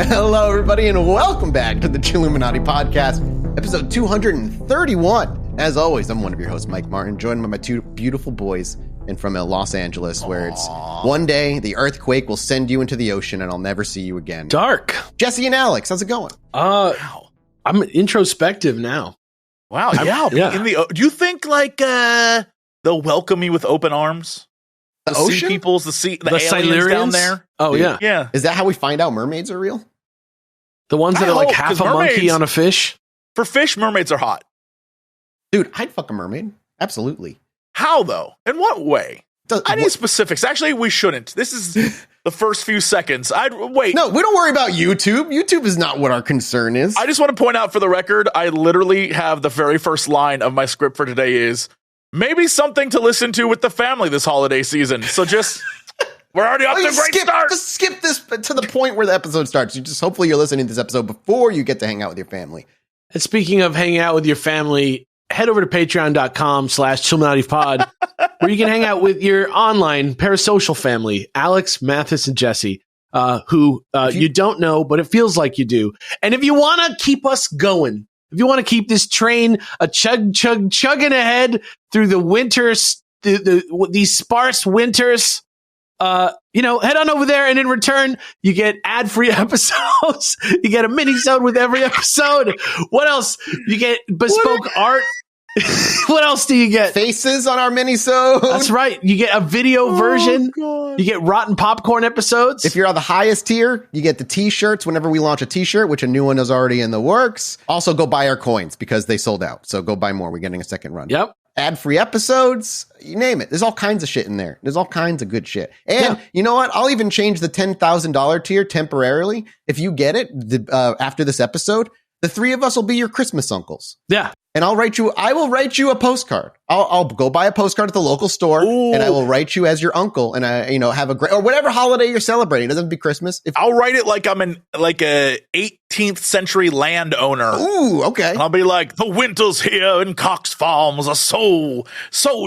Hello, everybody, and welcome back to the Chilluminati podcast, episode 231. As always, I'm one of your hosts, Mike Martin, joined by my two beautiful boys, and from Los Angeles, where it's one day the earthquake will send you into the ocean, and I'll never see you again. Dark. Jesse and Alex, how's it going? I'm introspective now. Wow, yeah. Do you think like they'll welcome me with open arms? The sea ocean? peoples, the aliens Silurians down there. Oh, Dude. yeah. Is that how we find out mermaids are real? The ones that I are like hope, half 'cause a monkey mermaids- on a fish. For fish, mermaids are hot. Dude, I'd fuck a mermaid. Absolutely. How though? In what way? I need What- specifics. Actually, we shouldn't. This is the first few seconds. Wait. No, we don't worry about YouTube. YouTube is not what our concern is. I just want to point out for the record, I literally have the very first line of my script for today is maybe something to listen to with the family this holiday season. So just, we're already off to a great start. Just skip this to the point where the episode starts. Hopefully you're listening to this episode before you get to hang out with your family. And speaking of hanging out with your family, head over to patreon.com/ChilluminatiPod, where you can hang out with your online parasocial family, Alex, Mathis, and Jesse, who you don't know, but it feels like you do. And if you want to keep us going, if you want to keep this train chugging ahead through the winters, these sparse winters, head on over there, and in return, you get ad-free episodes. You get a mini-sode with every episode. What else? You get bespoke art. What else do you get? Faces on our mini-sode. That's right. You get a video version. God. You get rotten popcorn episodes. If you're on the highest tier, you get the t-shirts whenever we launch a t-shirt, which a new one is already in the works. Also, go buy our coins because they sold out. So go buy more. We're getting a second run. Yep. Ad-free episodes, you name it. There's all kinds of shit in there. There's all kinds of good shit. And you know what? I'll even change the $10,000 tier temporarily. If you get it after this episode, the three of us will be your Christmas uncles. Yeah. And I will write you a postcard. I'll go buy a postcard at the local store. Ooh. And I will write you as your uncle. And have a great, or whatever holiday you're celebrating. It doesn't have to be Christmas. I'll write it like I'm a 18th century landowner. Ooh, okay. I'll be like, the winters here in Cox Farms are so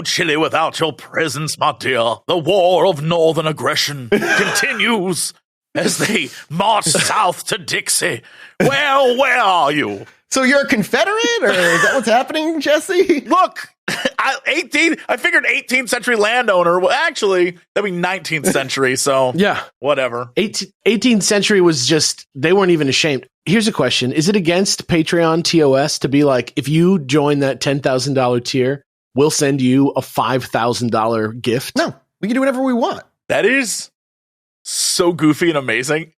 chilly without your presence, my dear. The war of northern aggression continues as they march south to Dixie. Well, where are you? So you're a Confederate, or is that what's happening, Jesse? Look, I figured 18th century landowner. Well, actually, that'd be 19th century, so Yeah. whatever. 18th century was just, they weren't even ashamed. Here's a question. Is it against Patreon TOS to be like, if you join that $10,000 tier, we'll send you a $5,000 gift? No, we can do whatever we want. That is so goofy and amazing.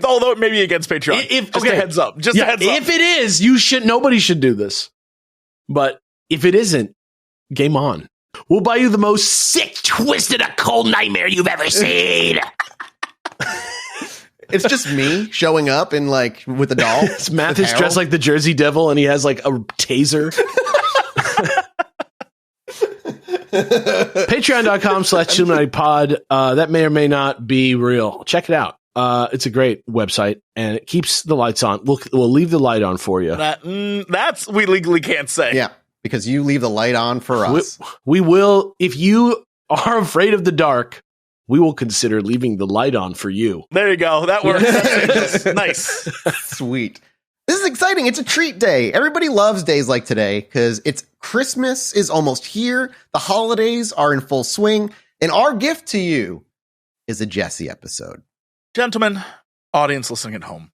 Although it may be against Patreon. Just a heads up. Just a heads up. If it is, nobody should do this. But if it isn't, game on. We'll buy you the most sick, twisted, occult nightmare you've ever seen. It's just me showing up and with a doll. It's Mathis dressed like the Jersey Devil, and he has like a taser. Patreon.com/ChilluminatiPod. That may or may not be real. Check it out. It's a great website, and it keeps the lights on. We'll leave the light on for you. That's we legally can't say. Yeah, because you leave the light on for us. We will, if you are afraid of the dark, we will consider leaving the light on for you. There you go. That works. That's nice. Sweet. This is exciting. It's a treat day. Everybody loves days like today because Christmas is almost here. The holidays are in full swing. And our gift to you is a Jesse episode. Gentlemen, audience listening at home,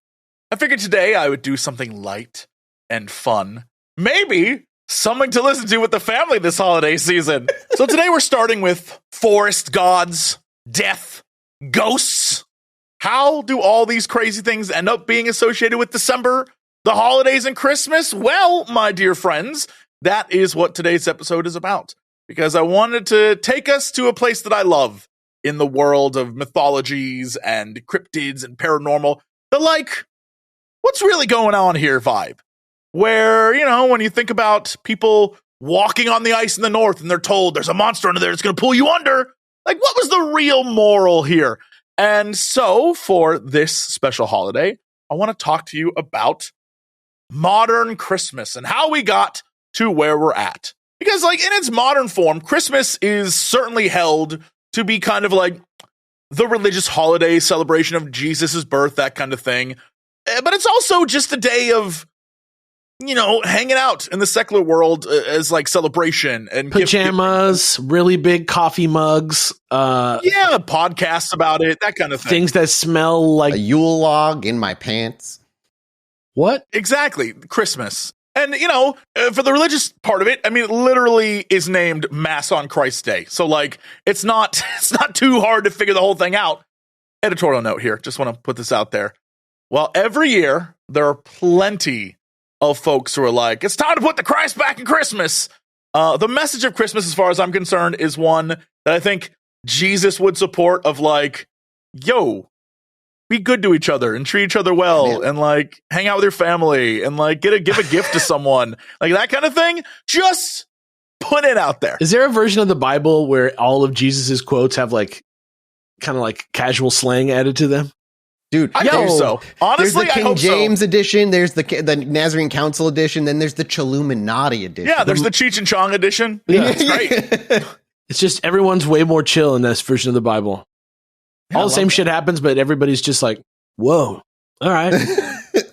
I figured today I would do something light and fun. Maybe something to listen to with the family this holiday season. So today we're starting with forest gods, death, ghosts. How do all these crazy things end up being associated with December, the holidays, and Christmas? Well, my dear friends, that is what today's episode is about. Because I wanted to take us to a place that I love in the world of mythologies and cryptids and paranormal. The what's really going on here vibe. Where, when you think about people walking on the ice in the north and they're told there's a monster under there that's going to pull you under. What was the real moral here? And so for this special holiday, I want to talk to you about modern Christmas and how we got to where we're at. Because in its modern form, Christmas is certainly held to be kind of the religious holiday celebration of Jesus's birth, that kind of thing. But it's also just a day of, hanging out in the secular world as like celebration and pajamas, really big coffee mugs. Podcasts about it, that kind of thing. Things that smell like a Yule log in my pants. What? Exactly. Christmas. And, for the religious part of it, I mean, it literally is named Mass on Christ's Day. So, like, it's not too hard to figure the whole thing out. Editorial note here. Just want to put this out there. Well, every year, there are plenty of folks who are like, it's time to put the Christ back in Christmas. The message of Christmas, as far as I'm concerned, is one that I think Jesus would support of like, yo, be good to each other and treat each other well and like hang out with your family and like give a gift to someone, like that kind of thing. Just put it out there. Is there a version of the Bible where all of Jesus's quotes have like kind of like casual slang added to them? Dude, I hope so. Honestly, there's the King James edition, there's the Nazarene Council edition, then there's the Chilluminati edition. Yeah, there's the Cheech and Chong edition. Yeah, it's great. It's just everyone's way more chill in this version of the Bible. Yeah, all the same shit happens, but everybody's just like, whoa, all right.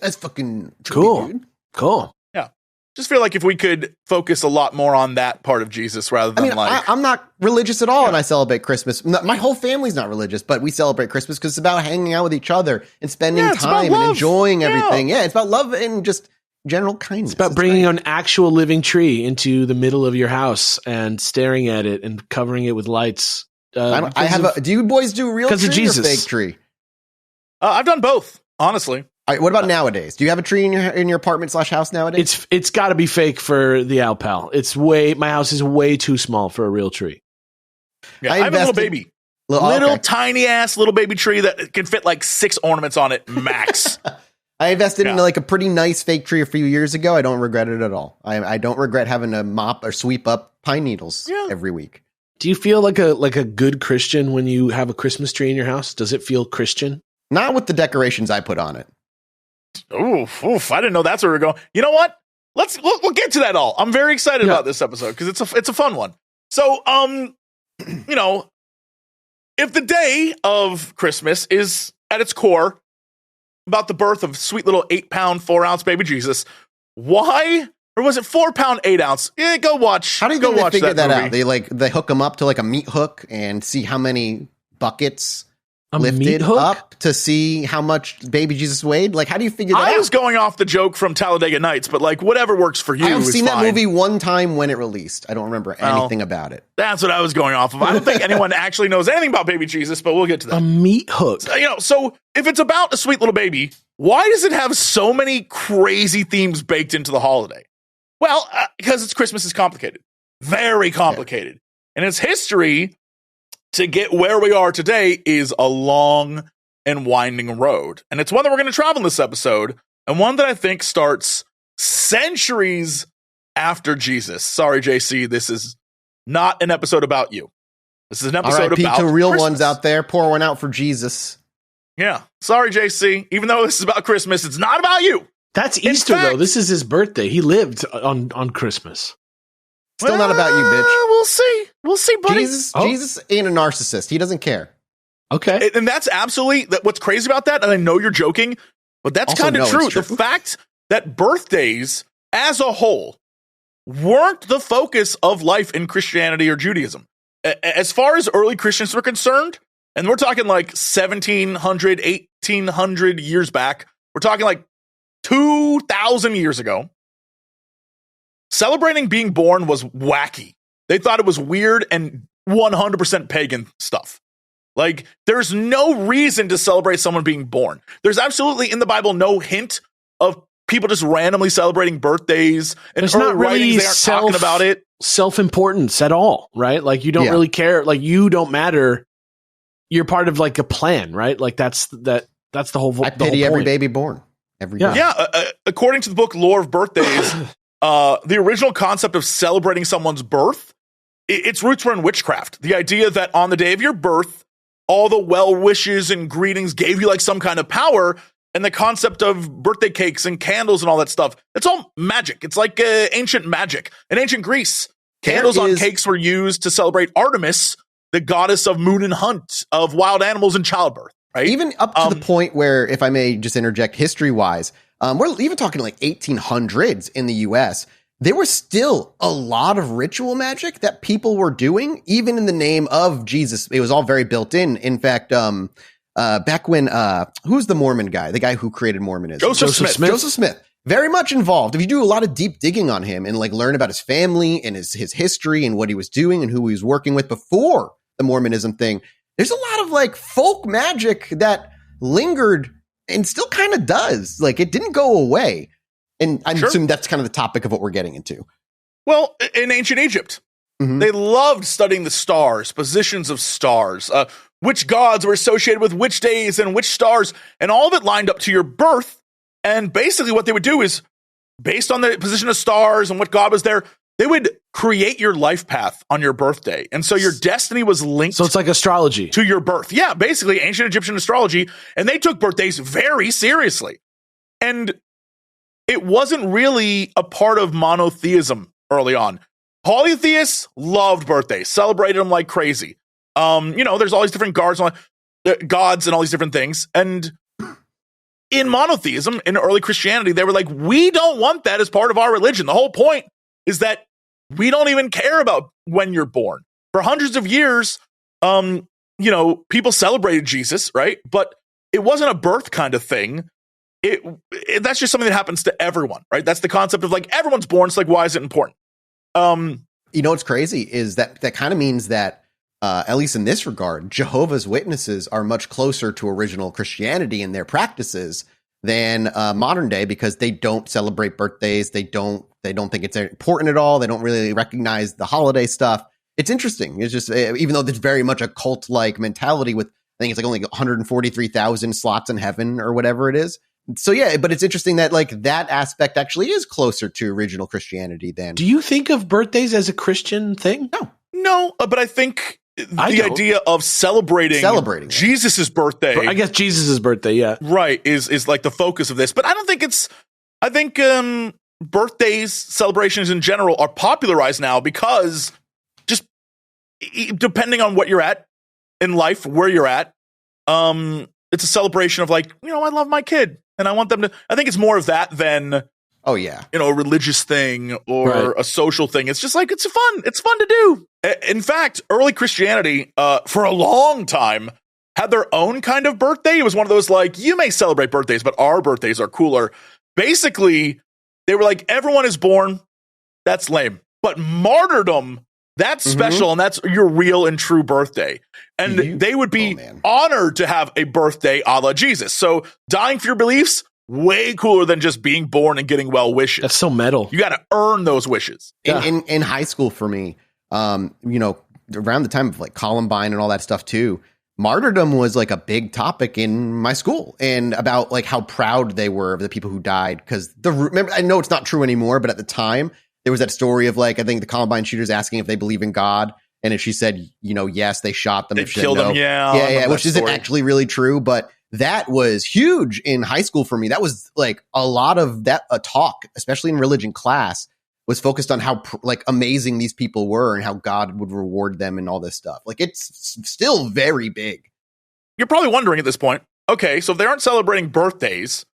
That's fucking trippy, cool. Dude. Cool. Yeah. Just feel like if we could focus a lot more on that part of Jesus rather than I'm not religious at all and I celebrate Christmas. My whole family's not religious, but we celebrate Christmas because it's about hanging out with each other and spending time and enjoying everything. Yeah, it's about love and just general kindness. It's about bringing an actual living tree into the middle of your house and staring at it and covering it with lights. Do you boys do real tree or fake tree? I've done both, honestly. All right, what about nowadays? Do you have a tree in your apartment / house nowadays? It's got to be fake for the Alpal. My house is way too small for a real tree. Yeah, I have a little baby. Tiny ass little baby tree that can fit like 6 ornaments on it max. I invested in like a pretty nice fake tree a few years ago. I don't regret it at all. I don't regret having to mop or sweep up pine needles every week. Do you feel like a good Christian when you have a Christmas tree in your house? Does it feel Christian? Not with the decorations I put on it. Oof, I didn't know that's where we're going. You know what? We'll get to that all. I'm very excited about this episode because it's a fun one. So, if the day of Christmas is at its core about the birth of sweet little 8-pound, 4-ounce baby Jesus, why? Or was it 4-pound, 8-ounce? Yeah, go watch. How do you go figure that out? They hook them up to like a meat hook and see how many buckets lifted up to see how much baby Jesus weighed? Like, how do you figure that out? I was going off the joke from Talladega Nights, but like whatever works for you. I've seen that movie one time when it released. I don't remember anything about it. That's what I was going off of. I don't think anyone actually knows anything about baby Jesus, but we'll get to that. A meat hook. So if it's about a sweet little baby, why does it have so many crazy themes baked into the holiday? Well, because Christmas is complicated. Very complicated. And its history to get where we are today is a long and winding road. And it's one that we're going to travel in this episode, and one that I think starts centuries after Jesus. Sorry, JC, this is not an episode about you. This is an episode about to real Christmas. Ones out there. Pour one out for Jesus. Yeah. Sorry, JC. Even though this is about Christmas, it's not about you. That's Easter, though. This is his birthday. He lived on Christmas. Still not about you, bitch. We'll see, buddy. Jesus ain't a narcissist. He doesn't care. Okay. And that's absolutely what's crazy about that. And I know you're joking, but that's kind of true. The fact that birthdays as a whole weren't the focus of life in Christianity or Judaism. As far as early Christians were concerned, and we're talking like 1700, 1800 years back, we're talking like 2,000 years ago, celebrating being born was wacky. They thought it was weird and 100% pagan stuff. Like, there's no reason to celebrate someone being born. There's absolutely in the Bible no hint of people just randomly celebrating birthdays, and there's not really they aren't talking about it. Self-importance at all, right? Like, you don't really care. Like, you don't matter. You're part of like a plan, right? Like that's the whole. I pity every baby born. According to the book Lore of Birthdays, the original concept of celebrating someone's birth, its roots were in witchcraft. The idea that on the day of your birth, all the well wishes and greetings gave you like some kind of power, and the concept of birthday cakes and candles and all that stuff, it's all magic. It's like ancient magic. In ancient Greece, candles on cakes were used to celebrate Artemis, the goddess of moon and hunt, of wild animals and childbirth, right? Even up to the point where, if I may just interject history-wise, we're even talking like 1800s in the U.S., there was still a lot of ritual magic that people were doing, even in the name of Jesus. It was all very built in. In fact, back when, who's the Mormon guy? The guy who created Mormonism? Joseph Smith. Joseph Smith. Very much involved. If you do a lot of deep digging on him and like learn about his family and his history and what he was doing and who he was working with before the Mormonism thing, there's a lot of like folk magic that lingered and still kind of does. Like it didn't go away. And I'm assuming that's kind of the topic of what we're getting into. Well, in ancient Egypt, they loved studying the stars, positions of stars, which gods were associated with which days and which stars, and all of it lined up to your birth. And basically what they would do is, based on the position of stars and what god was there, they would create your life path on your birthday. And so your destiny was linked. So it's like astrology. To your birth. Yeah, basically ancient Egyptian astrology. And they took birthdays very seriously. And it wasn't really a part of monotheism early on. Polytheists loved birthdays, celebrated them like crazy. There's all these different gods and all these different things. And in monotheism, in early Christianity, they were like, we don't want that as part of our religion. The whole point is that we don't even care about when you're born. For hundreds of years, people celebrated Jesus, right? But it wasn't a birth kind of thing. That's just something that happens to everyone, right? That's the concept of like everyone's born. It's like, why is it important? What's crazy is that kind of means that, at least in this regard, Jehovah's Witnesses are much closer to original Christianity in their practices than modern day, because they don't celebrate birthdays. They don't think it's important at all. They don't really recognize the holiday stuff. It's interesting. It's just, even though there's very much a cult-like mentality with, I think it's like only 143,000 slots in heaven or whatever it is. So yeah, but it's interesting that like that aspect actually is closer to original Christianity than. Do you think of birthdays as a Christian thing? No, but I think the idea of celebrating Jesus's birthday. I guess Jesus's birthday, yeah. Right, is like the focus of this. But I don't think I think birthdays, celebrations in general are popularized now because just depending on what you're at in life, where you're at, it's a celebration of like, I love my kid and I want them to, I think it's more of that than, a religious thing or a social thing. It's just like, it's fun to do. In fact, early Christianity, for a long time had their own kind of birthday. It was one of those like, you may celebrate birthdays, but our birthdays are cooler. Basically, they were like, everyone is born. That's lame. But martyrdom, that's special, and that's your real and true birthday. And they would be honored to have a birthday a la Jesus. So dying for your beliefs, way cooler than just being born and getting well wishes. That's so metal. You got to earn those wishes. In high school for me, around the time of like Columbine and all that stuff too, martyrdom was like a big topic in my school, and about like how proud they were of the people who died. Because remember, I know it's not true anymore, but at the time there was that story of like, I think the Columbine shooters asking if they believe in God. And if she said, yes, they shot them. They killed them. Yeah. Which isn't actually really true, but that was huge in high school for me. That was like a lot of that talk, especially in religion class, was focused on how like amazing these people were and how God would reward them and all this stuff. Like it's still very big. You're probably wondering at this point, okay, so if they aren't celebrating birthdays,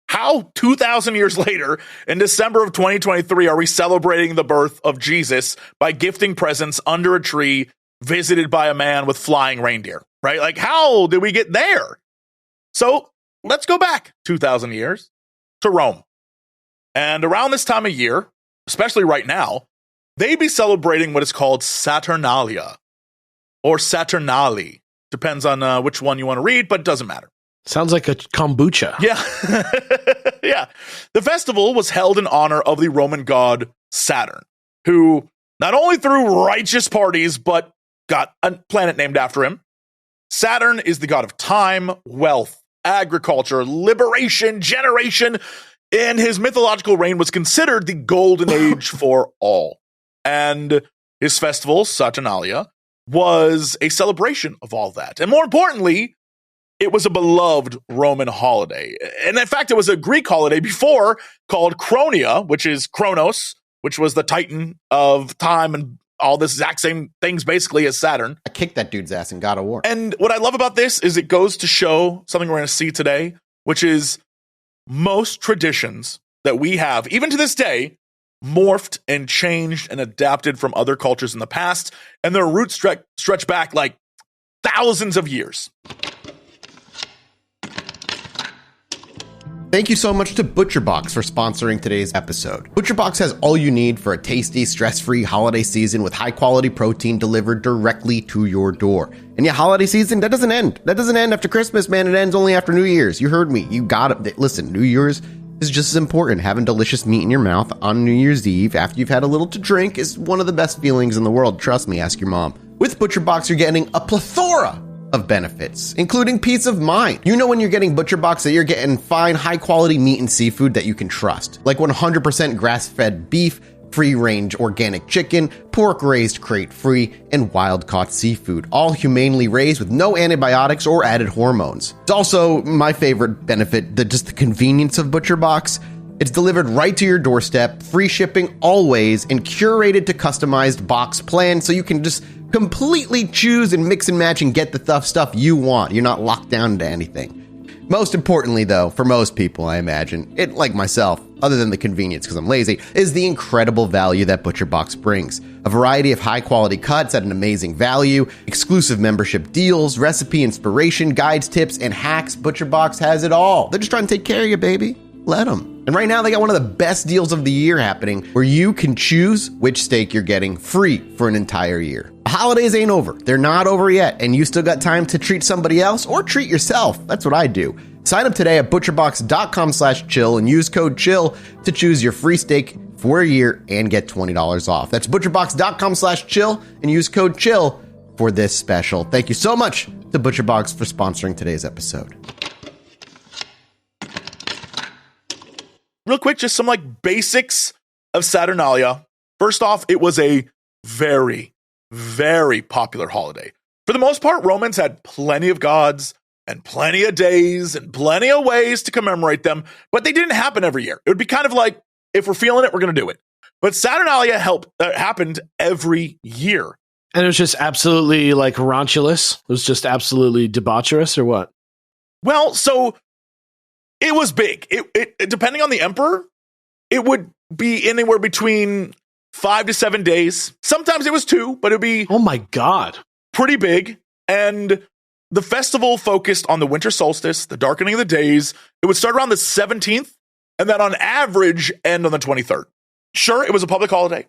how 2,000 years later, in December of 2023, are we celebrating the birth of Jesus by gifting presents under a tree visited by a man with flying reindeer, right? Like, how did we get there? So let's go back 2,000 years to Rome. And around this time of year, especially right now, they'd be celebrating what is called Saturnalia or Saturnali. Depends on which one you want to read, but it doesn't matter. Sounds like a kombucha. Yeah. Yeah. The festival was held in honor of the Roman god Saturn, who not only threw righteous parties, but got a planet named after him. Saturn is the god of time, wealth, agriculture, liberation, generation, and his mythological reign was considered the golden age for all. And his festival, Saturnalia, was a celebration of all that. And more importantly, it was a beloved Roman holiday. And in fact, it was a Greek holiday before called Chronia, which is Kronos, which was the titan of time and all the exact same things basically as Saturn. I kicked that dude's ass in God of War. And what I love about this is it goes to show something we're going to see today, which is most traditions that we have, even to this day, morphed and changed and adapted from other cultures in the past, and their roots stretch back like thousands of years. Thank you so much to ButcherBox for sponsoring today's episode. ButcherBox has all you need for a tasty, stress-free holiday season with high-quality protein delivered directly to your door. And yeah, holiday season, that doesn't end. That doesn't end after Christmas, man. It ends only after New Year's. You heard me. You got it. Listen, New Year's is just as important. Having delicious meat in your mouth on New Year's Eve after you've had a little to drink is one of the best feelings in the world. Trust me, ask your mom. With ButcherBox, you're getting a plethora of benefits, including peace of mind. You know when you're getting ButcherBox that you're getting fine, high-quality meat and seafood that you can trust, like 100% grass-fed beef, free-range organic chicken, pork-raised crate-free, and wild-caught seafood, all humanely raised with no antibiotics or added hormones. It's also my favorite benefit, just the convenience of ButcherBox. It's delivered right to your doorstep, free shipping always, and curated to customized box plan so you can just completely choose and mix and match and get the stuff you want. You're not locked down into anything. Most importantly, though, for most people, I imagine, it, like myself, other than the convenience because I'm lazy, is the incredible value that ButcherBox brings. A variety of high-quality cuts at an amazing value, exclusive membership deals, recipe inspiration, guides, tips, and hacks. ButcherBox has it all. They're just trying to take care of you, baby. Let them. And right now, they got one of the best deals of the year happening where you can choose which steak you're getting free for an entire year. The holidays ain't over. They're not over yet, and you still got time to treat somebody else or treat yourself. That's what I do. Sign up today at butcherbox.com/chill and use code CHILL to choose your free steak for a year and get $20 off. That's butcherbox.com/chill and use code CHILL for this special. Thank you so much to ButcherBox for sponsoring today's episode. Real quick, just some like basics of Saturnalia. First off, it was a very, very popular holiday. For the most part, Romans had plenty of gods and plenty of days and plenty of ways to commemorate them, but they didn't happen every year. It would be kind of like, if we're feeling it, we're going to do it. But Saturnalia happened every year. And it was just absolutely like raunchless. It was just absolutely debaucherous, or what? Well, so it was big. It depending on the emperor, it would be anywhere between 5 to 7 days. Sometimes it was 2, but it'd be oh my god, pretty big. And the festival focused on the winter solstice, the darkening of the days. It would start around the 17th, and then on average end on the 23rd. Sure, it was a public holiday,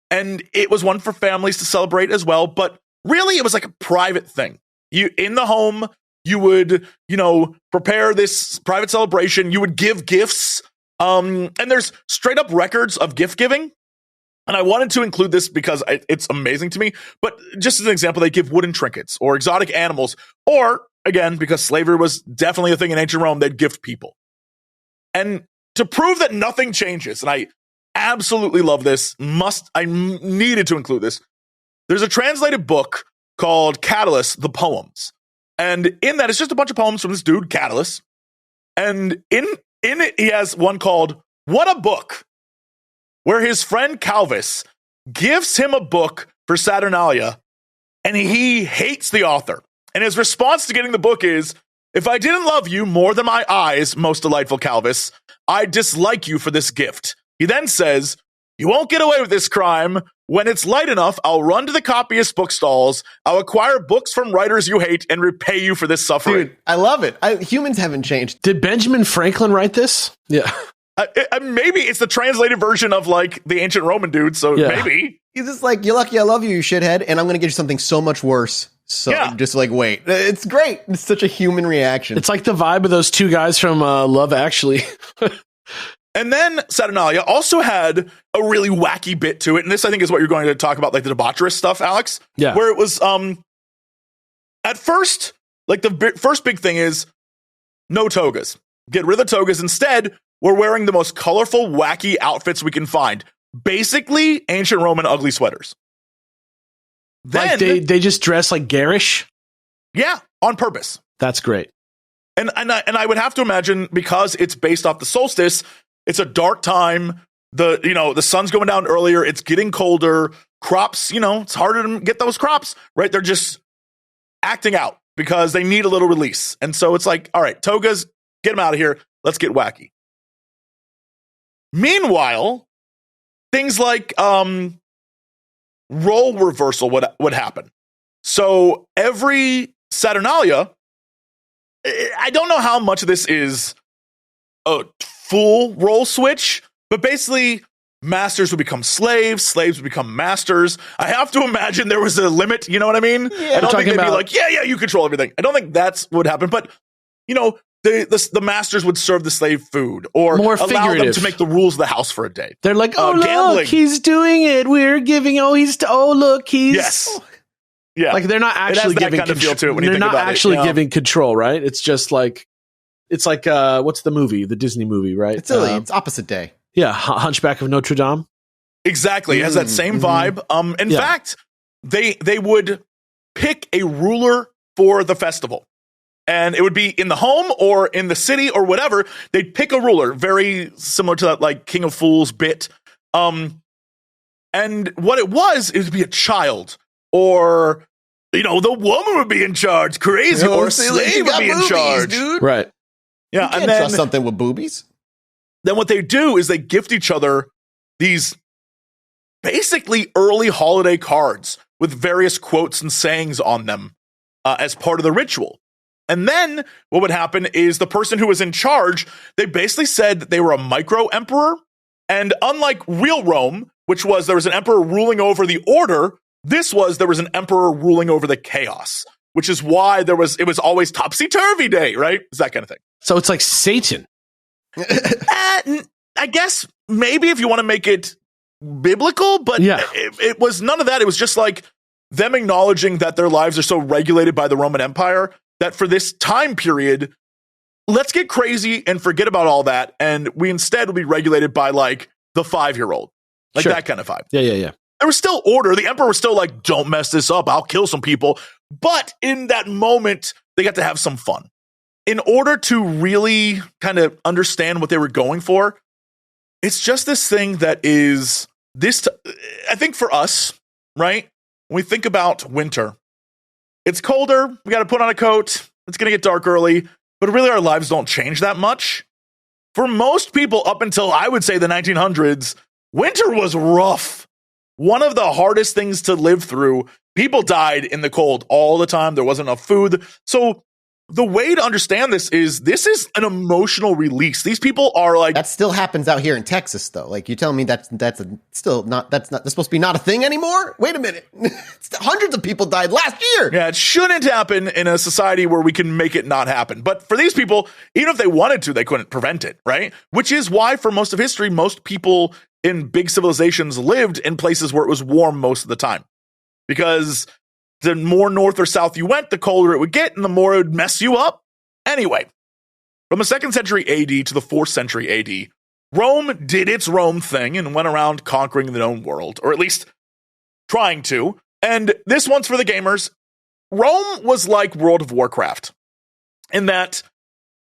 and it was one for families to celebrate as well. But really, it was like a private thing. You in the home. You would, prepare this private celebration. You would give gifts. And there's straight up records of gift giving. And I wanted to include this because it's amazing to me. But just as an example, they give wooden trinkets or exotic animals. Or, again, because slavery was definitely a thing in ancient Rome, they'd gift people. And to prove that nothing changes, and I absolutely love this, I needed to include this. There's a translated book called Catullus, the Poems. And in that, it's just a bunch of poems from this dude, Catullus. And in it, he has one called What a Book, where his friend Calvus gives him a book for Saturnalia, and he hates the author. And his response to getting the book is, if I didn't love you more than my eyes, most delightful Calvus, I dislike you for this gift. He then says, you won't get away with this crime. When it's light enough, I'll run to the copyist bookstalls. I'll acquire books from writers you hate and repay you for this suffering. Dude, I love it. Humans haven't changed. Did Benjamin Franklin write this? Yeah. Maybe it's the translated version of like the ancient Roman dude. So maybe. He's just like, you're lucky I love you, you shithead. And I'm going to get you something so much worse. So just like, wait. It's great. It's such a human reaction. It's like the vibe of those two guys from Love Actually. And then Saturnalia also had a really wacky bit to it. And this, I think, is what you're going to talk about, like the debaucherous stuff, Alex. Yeah. Where it was, at first, like the first big thing is no togas. Get rid of the togas. Instead, we're wearing the most colorful, wacky outfits we can find. Basically, ancient Roman ugly sweaters. Then, like they just dress like garish? Yeah, on purpose. That's great. And I would have to imagine, because it's based off the solstice, it's a dark time. the sun's going down earlier. It's getting colder. Crops, it's harder to get those crops, right? They're just acting out because they need a little release. And so it's like, all right, togas, get them out of here. Let's get wacky. Meanwhile, things like role reversal would happen. So every Saturnalia, I don't know how much of this is a full role switch, but basically masters would become slaves, slaves would become masters. I have to imagine there was a limit, you know what I mean? Yeah, I don't think they'd be like, yeah, you control everything. I don't think that's what happened, but the masters would serve the slave food or more allow them to make the rules of the house for a day. They're like, gambling. Look, he's doing it. We're giving, look, he's... Yes. Yeah. Like they're not actually giving kind of feel to it when you they're think not about actually it, giving control, right? It's just like, what's the movie? The Disney movie, right? It's silly. It's Opposite Day. Yeah. Hunchback of Notre Dame. Exactly. It has that same vibe. In fact, they would pick a ruler for the festival. And it would be in the home or in the city or whatever. They'd pick a ruler, very similar to that like King of Fools bit. And what it would be a child or, the woman would be in charge. Crazy. Or a slave would be in charge. Dude. Right. Yeah. You can't trust something with boobies. Then what they do is they gift each other these basically early holiday cards with various quotes and sayings on them as part of the ritual. And then what would happen is the person who was in charge, they basically said that they were a micro emperor. And unlike real Rome, which was there was an emperor ruling over the order, there was an emperor ruling over the chaos, which is why it was always topsy-turvy day, right? It's that kind of thing. So it's like Satan. I guess maybe if you want to make it biblical, but it was none of that. It was just like them acknowledging that their lives are so regulated by the Roman Empire that for this time period, let's get crazy and forget about all that. And we instead will be regulated by like the 5-year-old, like that kind of vibe. Yeah. There was still order. The emperor was still like, don't mess this up. I'll kill some people. But in that moment, they got to have some fun. In order to really kind of understand what they were going for, it's just this thing that is I think for us, right? When we think about winter, it's colder. We got to put on a coat. It's going to get dark early, but really our lives don't change that much. For most people up until I would say the 1900s, winter was rough. One of the hardest things to live through. People died in the cold all the time. There wasn't enough food. So the way to understand this is an emotional release. These people are like... That still happens out here in Texas, though. Like, you telling me that's supposed to be not a thing anymore? Wait a minute. Hundreds of people died last year. Yeah, it shouldn't happen in a society where we can make it not happen. But for these people, even if they wanted to, they couldn't prevent it, right? Which is why for most of history, most people in big civilizations lived in places where it was warm most of the time. Because the more north or south you went, the colder it would get, and the more it would mess you up. Anyway, from the 2nd century AD to the 4th century AD, Rome did its Rome thing and went around conquering the known world, or at least trying to. And this one's for the gamers. Rome was like World of Warcraft, in that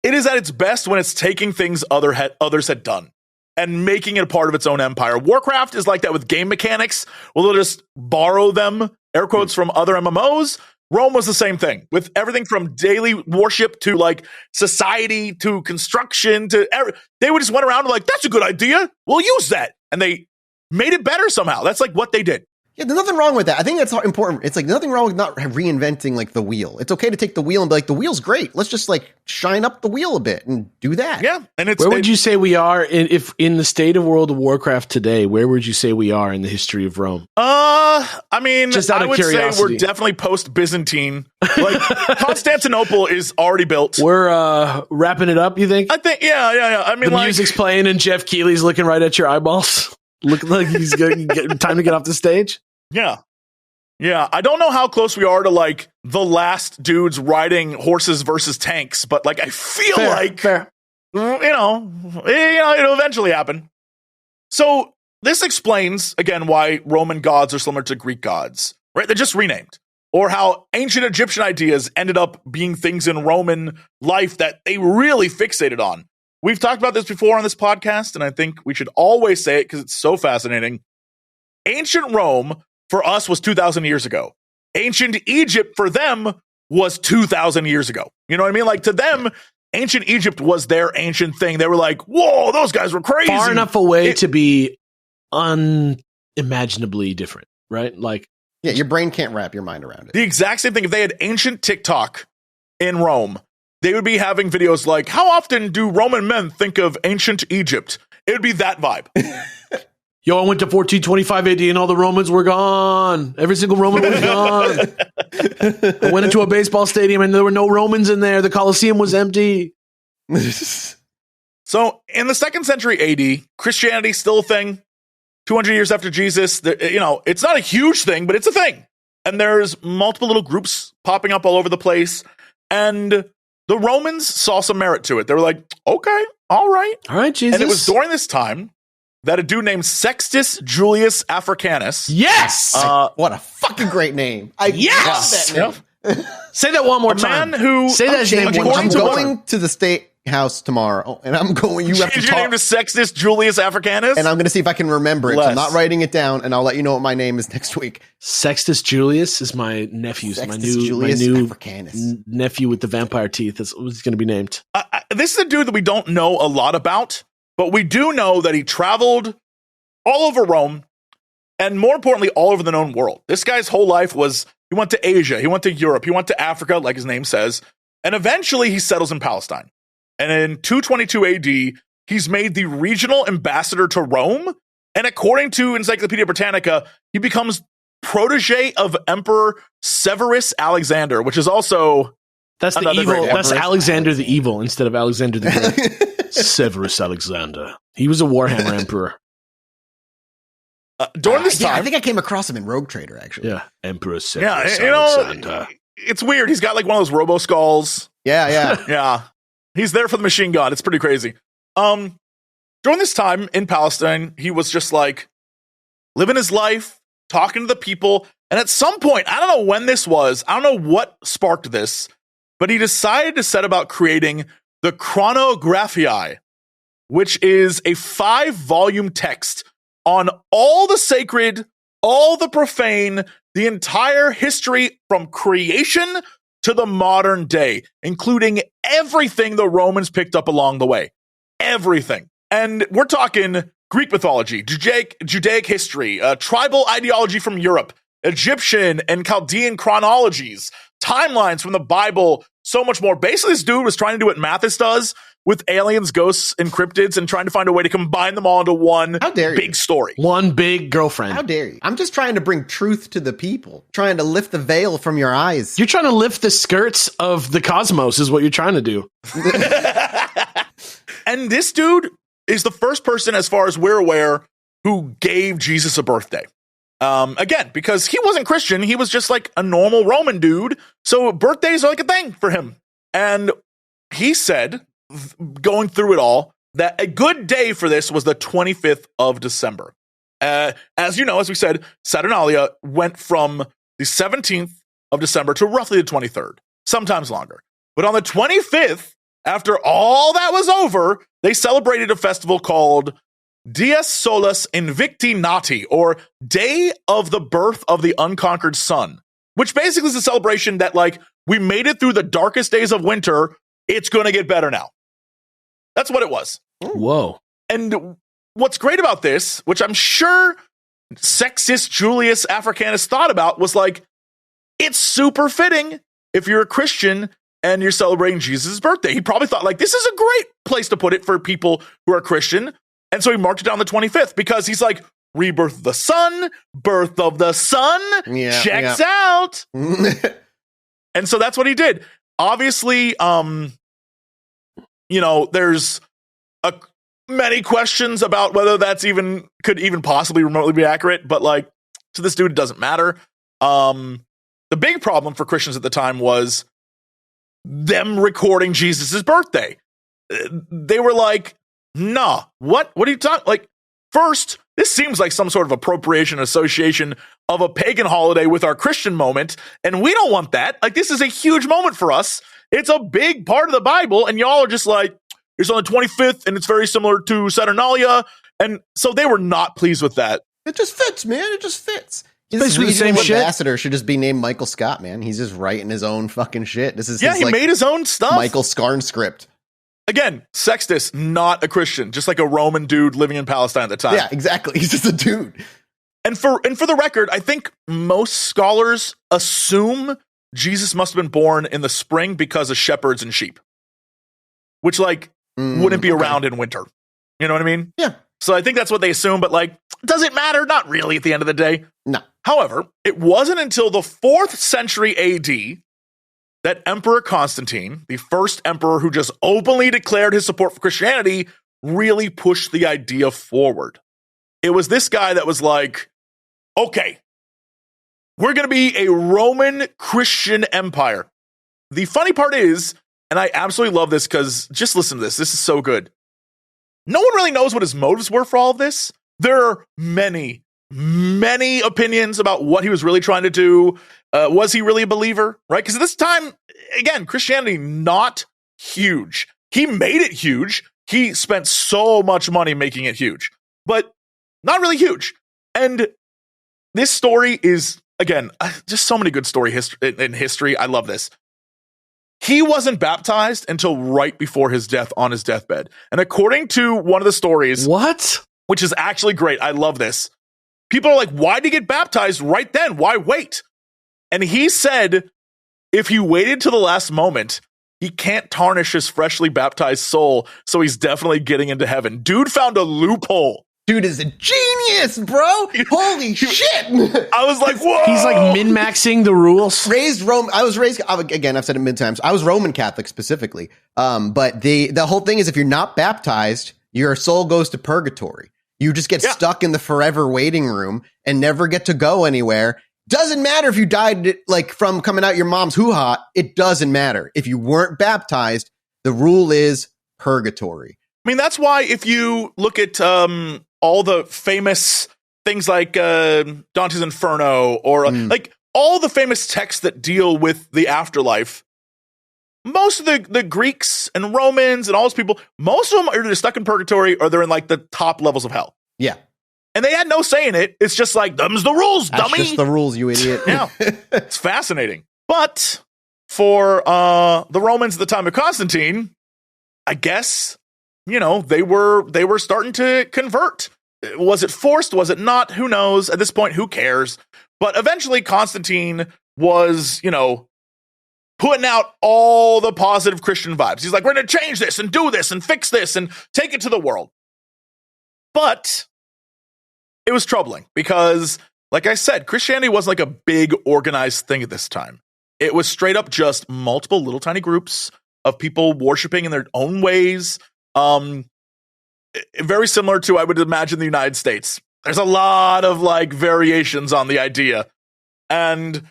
it is at its best when it's taking things others had done and making it a part of its own empire. Warcraft is like that with game mechanics. Well, they'll just borrow them, air quotes, from other MMOs. Rome was the same thing with everything from daily worship to like society to construction to they would just went around and like, that's a good idea. We'll use that. And they made it better somehow. That's like what they did. Yeah, there's nothing wrong with that. I think that's important. It's like nothing wrong with not reinventing like the wheel. It's okay to take the wheel and be like, the wheel's great. Let's just like shine up the wheel a bit and do that. Yeah. And where would you say we are if in the state of World of Warcraft today? Where would you say we are in the history of Rome? I mean, just out I of would curiosity. say we're definitely post-Byzantine. Like Constantinople is already built. We're wrapping it up. You think? I think, yeah. I mean, the music's playing and Jeff Keighley's looking right at your eyeballs. Looking like he's going to time to get off the stage. Yeah, I don't know how close we are to like the last dudes riding horses versus tanks, but like I feel fair. It'll eventually happen. So this explains again why Roman gods are similar to Greek gods, right? They're just renamed, or how ancient Egyptian ideas ended up being things in Roman life that they really fixated on. we've talked about this before on this podcast, and I think we should always say it because it's so fascinating. Ancient Rome for us was 2,000 years ago. Ancient Egypt for them was 2,000 years ago. You know what I mean? Like to them, ancient Egypt was their ancient thing. They were like, whoa, those guys were crazy. Far enough away to be unimaginably different, right? Like, yeah, your brain can't wrap your mind around it. The exact same thing. If they had ancient TikTok in Rome, they would be having videos like, how often do Roman men think of ancient Egypt? It would be that vibe. Yo, I went to 1425 AD and all the Romans were gone. Every single Roman was gone. I went into a baseball stadium and there were no Romans in there. The Colosseum was empty. So in the 2nd century AD, Christianity still a thing. 200 years after Jesus, it's not a huge thing, but it's a thing. And there's multiple little groups popping up all over the place. And the Romans saw some merit to it. They were like, okay, all right. All right, Jesus. And it was during this time that a dude named Sextus Julius Africanus. Yes! What a fucking great name. I Yes! love that name. Say that one more time. Man who Say that name one I'm time. going to the state house tomorrow, and I'm going. You have to change your name to Sextus Julius Africanus, and I'm going to see if I can remember it. So I'm not writing it down, and I'll let you know what my name is next week. Sextus Julius is my nephew's. Sextus my Julius new Africanus. nephew with the vampire teeth. That's what he's going to be named. This is a dude that we don't know a lot about, but we do know that he traveled all over Rome, and more importantly, all over the known world. This guy's whole life was, he went to Asia, he went to Europe, he went to Africa, like his name says, and eventually he settles in Palestine. And in 222 AD, he's made the regional ambassador to Rome, and according to Encyclopedia Britannica, he becomes protege of Emperor Severus Alexander, which is also... That's the evil. That's Alexander the Evil instead of Alexander the Great. Severus Alexander. He was a Warhammer emperor. During this time, I think I came across him in Rogue Trader, actually. Yeah, Emperor Severus yeah, Alexander. It's weird. He's got like one of those robo skulls. Yeah. Yeah. He's there for the machine gun. It's pretty crazy. During this time in Palestine, he was just like living his life, talking to the people. And at some point, I don't know when this was, I don't know what sparked this, but he decided to set about creating the Chronographiae, which is a 5-volume text on all the sacred, all the profane, the entire history from creation to the modern day, including everything the Romans picked up along the way. Everything. And we're talking Greek mythology, Judaic history, tribal ideology from Europe, Egyptian and Chaldean chronologies, timelines from the Bible, so much more. Basically, this dude was trying to do what Mathis does with aliens, ghosts, and cryptids and trying to find a way to combine them all into one big story. One big girlfriend. How dare you? I'm just trying to bring truth to the people, trying to lift the veil from your eyes. You're trying to lift the skirts of the cosmos is what you're trying to do. And this dude is the first person, as far as we're aware, who gave Jesus a birthday. Again, because he wasn't Christian, he was just like a normal Roman dude. So birthdays are like a thing for him. And he said, going through it all, that a good day for this was the 25th of December. As you know, as we said, Saturnalia went from the 17th of December to roughly the 23rd, sometimes longer. But on the 25th, after all that was over, they celebrated a festival called Dies Solis Invicti Nati, or Day of the Birth of the Unconquered Sun, which basically is a celebration that, like, we made it through the darkest days of winter. It's going to get better now. That's what it was. Whoa. And what's great about this, which I'm sure Sextus Julius Africanus thought about, was like, it's super fitting if you're a Christian and you're celebrating Jesus' birthday. He probably thought, like, this is a great place to put it for people who are Christian. And so he marked it down the 25th because he's like, rebirth of the sun, birth of the sun, checks out. And so that's what he did. Obviously, there's many questions about whether that's could even possibly remotely be accurate, but like, to this dude, it doesn't matter. The big problem for Christians at the time was them recording Jesus' birthday. They were like, nah, what are you talking? Like, first, this seems like some sort of appropriation association of a pagan holiday with our Christian moment, and we don't want that. Like, this is a huge moment for us. It's a big part of the Bible, and y'all are just like, It's on the 25th, and it's very similar to Saturnalia. And so they were not pleased with that. It just fits, man. It just fits. Basically the same shit. Ambassador should just be named Michael Scott, man. He's just writing his own fucking shit. This is he made his own stuff. Michael Scarn script. Again, Sextus, not a Christian, just like a Roman dude living in Palestine at the time. Yeah, exactly. He's just a dude. And for the record, I think most scholars assume Jesus must have been born in the spring because of shepherds and sheep, which wouldn't be around in winter. You know what I mean? Yeah. So I think that's what they assume, but does it matter? Not really at the end of the day. No. However, it wasn't until the 4th century AD that Emperor Constantine, the first emperor who just openly declared his support for Christianity, really pushed the idea forward. It was this guy that was like, okay, we're going to be a Roman Christian empire. The funny part is, and I absolutely love this because just listen to this. This is so good. No one really knows what his motives were for all of this. There are many, many opinions about what he was really trying to do. Was he really a believer? Right? Because at this time, again, Christianity not huge. He made it huge. He spent so much money making it huge, but not really huge. And this story is, again, just so many good stories in history. I love this. He wasn't baptized until right before his death on his deathbed. And according to one of the stories, which is actually great, I love this. People are like, why did he get baptized right then? Why wait? And he said, if he waited to the last moment, he can't tarnish his freshly baptized soul. So he's definitely getting into heaven. Dude found a loophole. Dude is a genius, bro. Holy shit. I was like, whoa. He's like min-maxing the rules. I was raised, again, I've said it many times. I was Roman Catholic specifically. But the whole thing is if you're not baptized, your soul goes to purgatory. You just get stuck in the forever waiting room and never get to go anywhere. Doesn't matter if you died from coming out your mom's hoo-ha. It doesn't matter. If you weren't baptized, the rule is purgatory. I mean, that's why if you look at all the famous things like Dante's Inferno or like all the famous texts that deal with the afterlife, most of the Greeks and Romans and all those people, most of them are either stuck in purgatory or they're in the top levels of hell. Yeah. And they had no say in it. It's just them's the rules, dummy. That's just the rules, you idiot. Yeah. It's fascinating. But for the Romans at the time of Constantine, I guess, they were starting to convert. Was it forced? Was it not? Who knows? At this point, who cares? But eventually Constantine was, putting out all the positive Christian vibes. He's like, we're going to change this and do this and fix this and take it to the world. But it was troubling because, like I said, Christianity wasn't a big organized thing at this time. It was straight up just multiple little tiny groups of people worshiping in their own ways. Very similar to, I would imagine, the United States. There's a lot of variations on the idea, and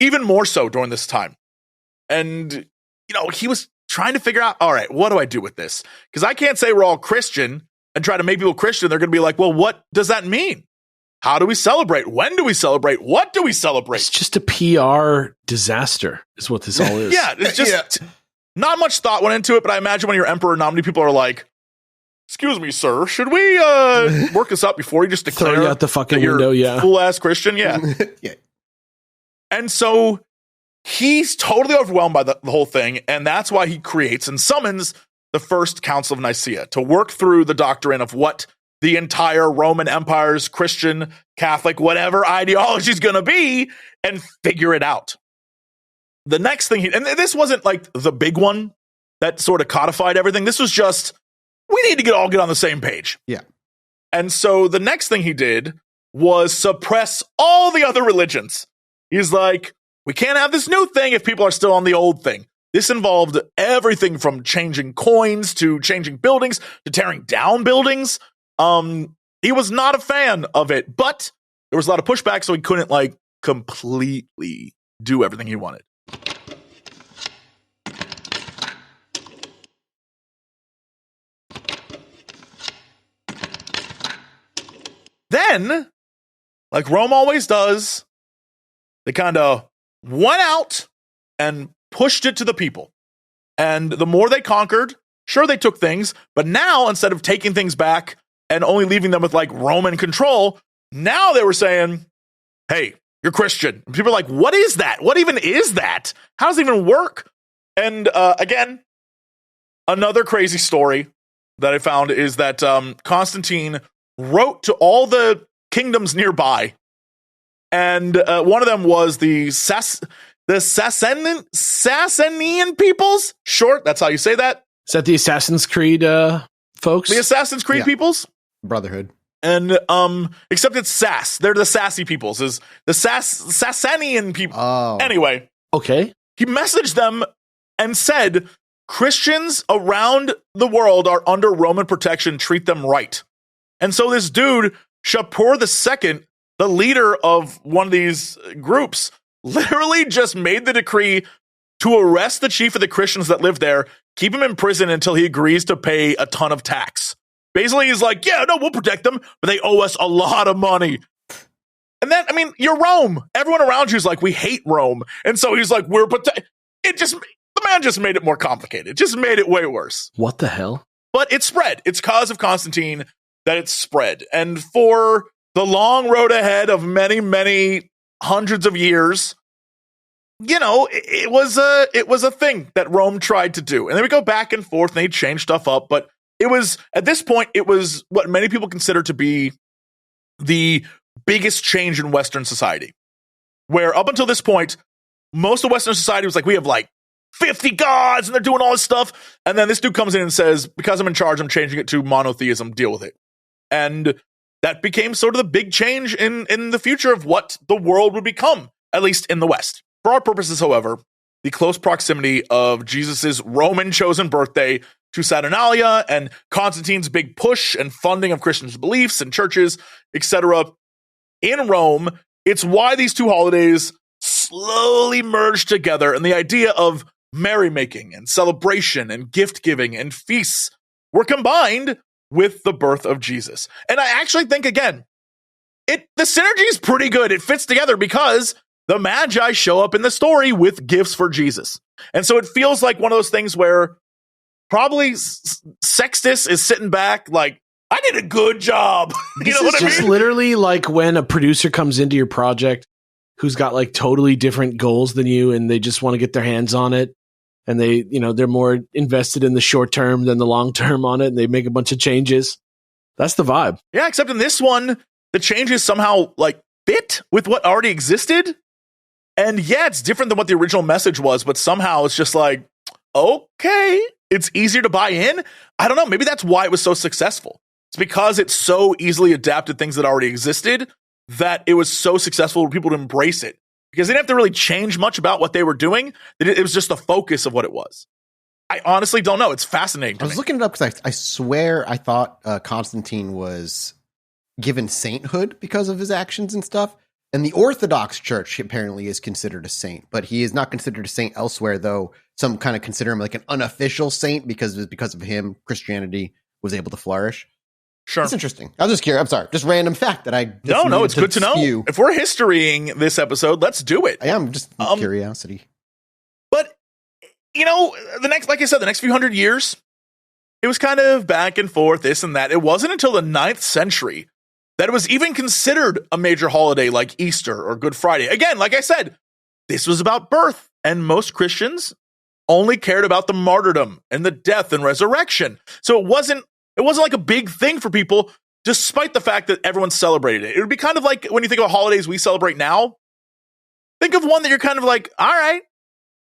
even more so during this time. And, he was trying to figure out, all right, what do I do with this? Because I can't say we're all Christian and try to make people Christian. They're going to be like, well, what does that mean? How do we celebrate? When do we celebrate? What do we celebrate? It's just a PR disaster is what this all is. Yeah, it's just not much thought went into it, but I imagine when you're emperor, not many people are like, excuse me, sir, should we work this out before you just declare throw you out the fucking window? Yeah. Fool-ass Christian? Yeah. Yeah. And so he's totally overwhelmed by the whole thing, and that's why he creates and summons the First Council of Nicaea to work through the doctrine of what the entire Roman Empire's Christian, Catholic, whatever ideology is going to be, and figure it out. The next thing, and this wasn't the big one that sort of codified everything. This was just, we need to get on the same page. Yeah. And so the next thing he did was suppress all the other religions. He's like, we can't have this new thing if people are still on the old thing. This involved everything from changing coins to changing buildings to tearing down buildings. He was not a fan of it, but there was a lot of pushback, so he couldn't completely do everything he wanted. Then, like Rome always does, they kind of went out and pushed it to the people. And the more they conquered, Sure, they took things, but now instead of taking things back and only leaving them with like Roman control, now they were saying, hey, you're Christian. And people are like, what is that? What even is that? How does it even work? And again, another crazy story that I found is that Constantine wrote to all the kingdoms nearby. And one of them was the Sassanian peoples. Short, that's how you say that. Is that the Assassin's Creed folks? The Assassin's Creed peoples? Brotherhood. And except it's Sass. They're the sassy peoples. Is the Sassanian people. Oh. Anyway. Okay. He messaged them and said, Christians around the world are under Roman protection. Treat them right. And so this dude, Shapur II, the leader of one of these groups, literally just made the decree to arrest the chief of the Christians that live there, keep him in prison until he agrees to pay a ton of tax. Basically, he's like, yeah, no, we'll protect them, but they owe us a lot of money. And then, I mean, you're Rome. Everyone around you is like, we hate Rome. And so he's like, the man just made it more complicated. It just made it way worse. What the hell? But it spread. It's cause of Constantine that it's spread. And for the long road ahead of many, many hundreds of years, you know, it was a thing that Rome tried to do. And then we go back and forth and they change stuff up. But it was, at this point, it was what many people consider to be the biggest change in Western society. Where up until this point, most of Western society was like, we have like 50 gods and they're doing all this stuff. And then this dude comes in and says, because I'm in charge, I'm changing it to monotheism, deal with it. And that became sort of the big change in the future of what the world would become, at least in the West. For our purposes, however, the close proximity of Jesus's Roman chosen birthday to Saturnalia and Constantine's big push and funding of Christians' beliefs and churches, etc. in Rome, it's why these two holidays slowly merged together, and the idea of merrymaking and celebration and gift giving and feasts were combined with the birth of Jesus. And I actually think, again, the synergy is pretty good. It fits together because the Magi show up in the story with gifts for Jesus. And so it feels like one of those things where probably Sextus is sitting back like, I did a good job. You know what I mean? It's just literally like when a producer comes into your project who's got like totally different goals than you and they just want to get their hands on it. And they, you know, they're more invested in the short term than the long term on it. And they make a bunch of changes. That's the vibe. Yeah, except in this one, the changes somehow like fit with what already existed. And yeah, it's different than what the original message was, but somehow it's just like, okay, it's easier to buy in. I don't know. Maybe that's why it was so successful. It's because it so easily adapted things that already existed that it was so successful for people to embrace it. Because they didn't have to really change much about what they were doing. It was just the focus of what it was. I honestly don't know. It's fascinating to me. I was looking it up because I swear I thought Constantine was given sainthood because of his actions and stuff. And the Orthodox Church apparently is considered a saint, but he is not considered a saint elsewhere, though some kind of consider him like an unofficial saint because of him, Christianity was able to flourish. Sure. That's interesting. I was just curious. I'm sorry. Just random fact that I No, it's good to know. If we're historying this episode, let's do it. I am just curiosity. But, you know, the next few hundred years, it was kind of back and forth, this and that. It wasn't until the 9th century that it was even considered a major holiday like Easter or Good Friday. Again, like I said, this was about birth, and most Christians only cared about the martyrdom and the death and resurrection. So it wasn't like a big thing for people, despite the fact that everyone celebrated it. It would be kind of like when you think about holidays we celebrate now. Think of one that you're kind of like, all right,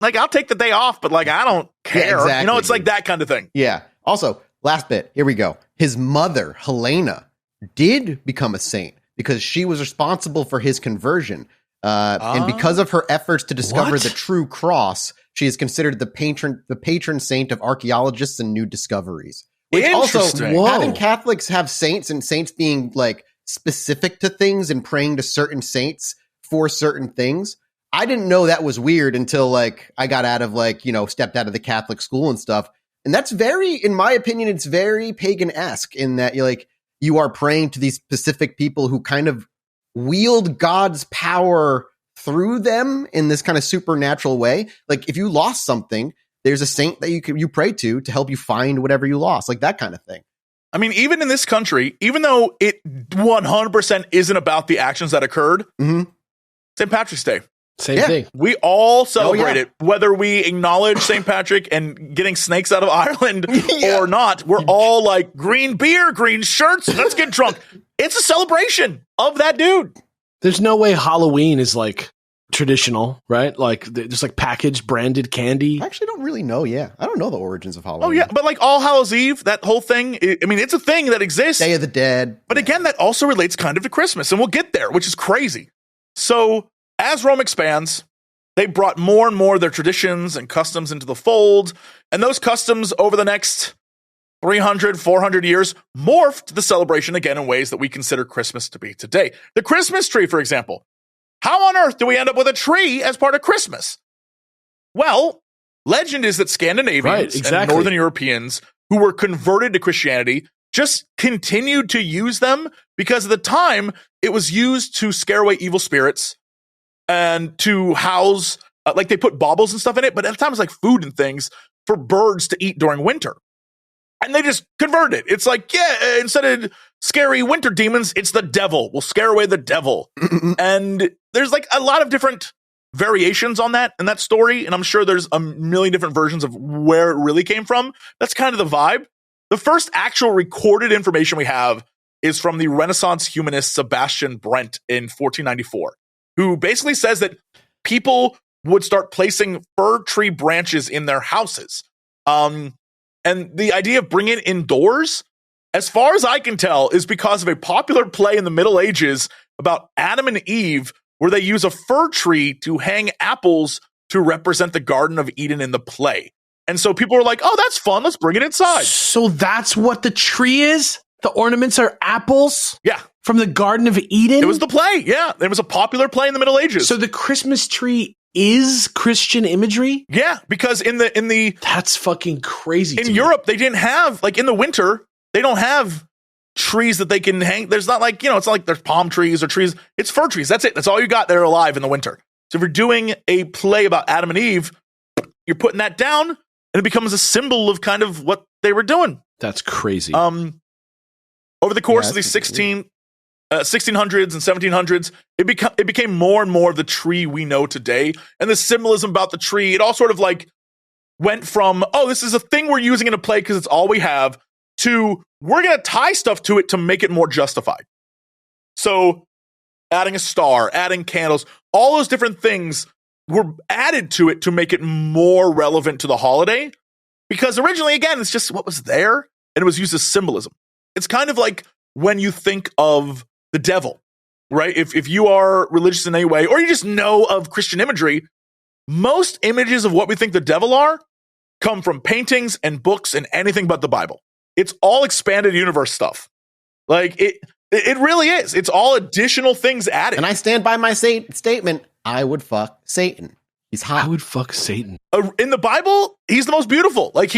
like I'll take the day off, but like I don't care. Yeah, exactly. You know, it's like that kind of thing. Yeah. Also, last bit. Here we go. His mother, Helena, did become a saint because she was responsible for his conversion. And because of her efforts to discover the true cross, she is considered the patron saint of archaeologists and new discoveries. Which also, having Catholics have saints and saints being like specific to things and praying to certain saints for certain things, I didn't know that was weird until like I got out of like, you know, stepped out of the Catholic school and stuff. And that's very, in my opinion, it's very pagan-esque in that you are praying to these specific people who kind of wield God's power through them in this kind of supernatural way. Like if you lost something, there's a saint that you pray to help you find whatever you lost, like that kind of thing. I mean, even in this country, even though it 100% isn't about the actions that occurred, St. Patrick's Day. Same thing. We all celebrate it, whether we acknowledge St. Patrick and getting snakes out of Ireland or not. We're all like, green beer, green shirts, let's get drunk. It's a celebration of that dude. There's no way Halloween is like traditional, right? Like just like packaged branded candy. I actually don't really know. Yeah, I don't know the origins of Halloween. Oh yeah, but like All Hallows Eve, that whole thing. I mean, it's a thing that exists. Day of the Dead. But again, that also relates kind of to Christmas, and we'll get there, which is crazy. So as Rome expands, they brought more and more of their traditions and customs into the fold, and those customs over the next 300, 400 years morphed the celebration again in ways that we consider Christmas to be today. The Christmas tree, for example. How on earth do we end up with a tree as part of Christmas? Well, legend is that Scandinavians and Northern Europeans who were converted to Christianity just continued to use them because at the time it was used to scare away evil spirits and to house, like they put baubles and stuff in it, but at the time it was like food and things for birds to eat during winter. And they just converted it. It's like, yeah, instead of scary winter demons, it's the devil. We'll scare away the devil. And there's like a lot of different variations on that in that story. And I'm sure there's a million different versions of where it really came from. That's kind of the vibe. The first actual recorded information we have is from the Renaissance humanist Sebastian Brent in 1494, who basically says that people would start placing fir tree branches in their houses. And the idea of bringing it indoors, as far as I can tell, is because of a popular play in the Middle Ages about Adam and Eve, where they use a fir tree to hang apples to represent the Garden of Eden in the play. And so people were like, oh, that's fun. Let's bring it inside. So that's what the tree is? The ornaments are apples? Yeah. From the Garden of Eden? It was the play. Yeah. It was a popular play in the Middle Ages. So the Christmas tree is Christian imagery? Yeah, because in the that's fucking crazy. In Europe, they didn't have, like in the winter, they don't have trees that they can hang. There's not like, it's not like there's palm trees or trees. It's fir trees. That's it. That's all you got that are alive in the winter. So if you're doing a play about Adam and Eve, you're putting that down and it becomes a symbol of kind of what they were doing. That's crazy. Over the course of the 1600s and 1700s, it became more and more of the tree we know today. And the symbolism about the tree, it all sort of like went from, oh, this is a thing we're using in a play because it's all we have, to we're going to tie stuff to it to make it more justified. So adding a star, adding candles, all those different things were added to it to make it more relevant to the holiday. Because originally, again, it's just what was there and it was used as symbolism. It's kind of like when you think of the devil, right? If you are religious in any way, or you just know of Christian imagery, most images of what we think the devil are come from paintings and books and anything but the Bible. It's all expanded universe stuff. Like it really is. It's all additional things added. And I stand by my statement. I would fuck Satan. He's hot. I would fuck Satan. In the Bible, he's the most beautiful. Like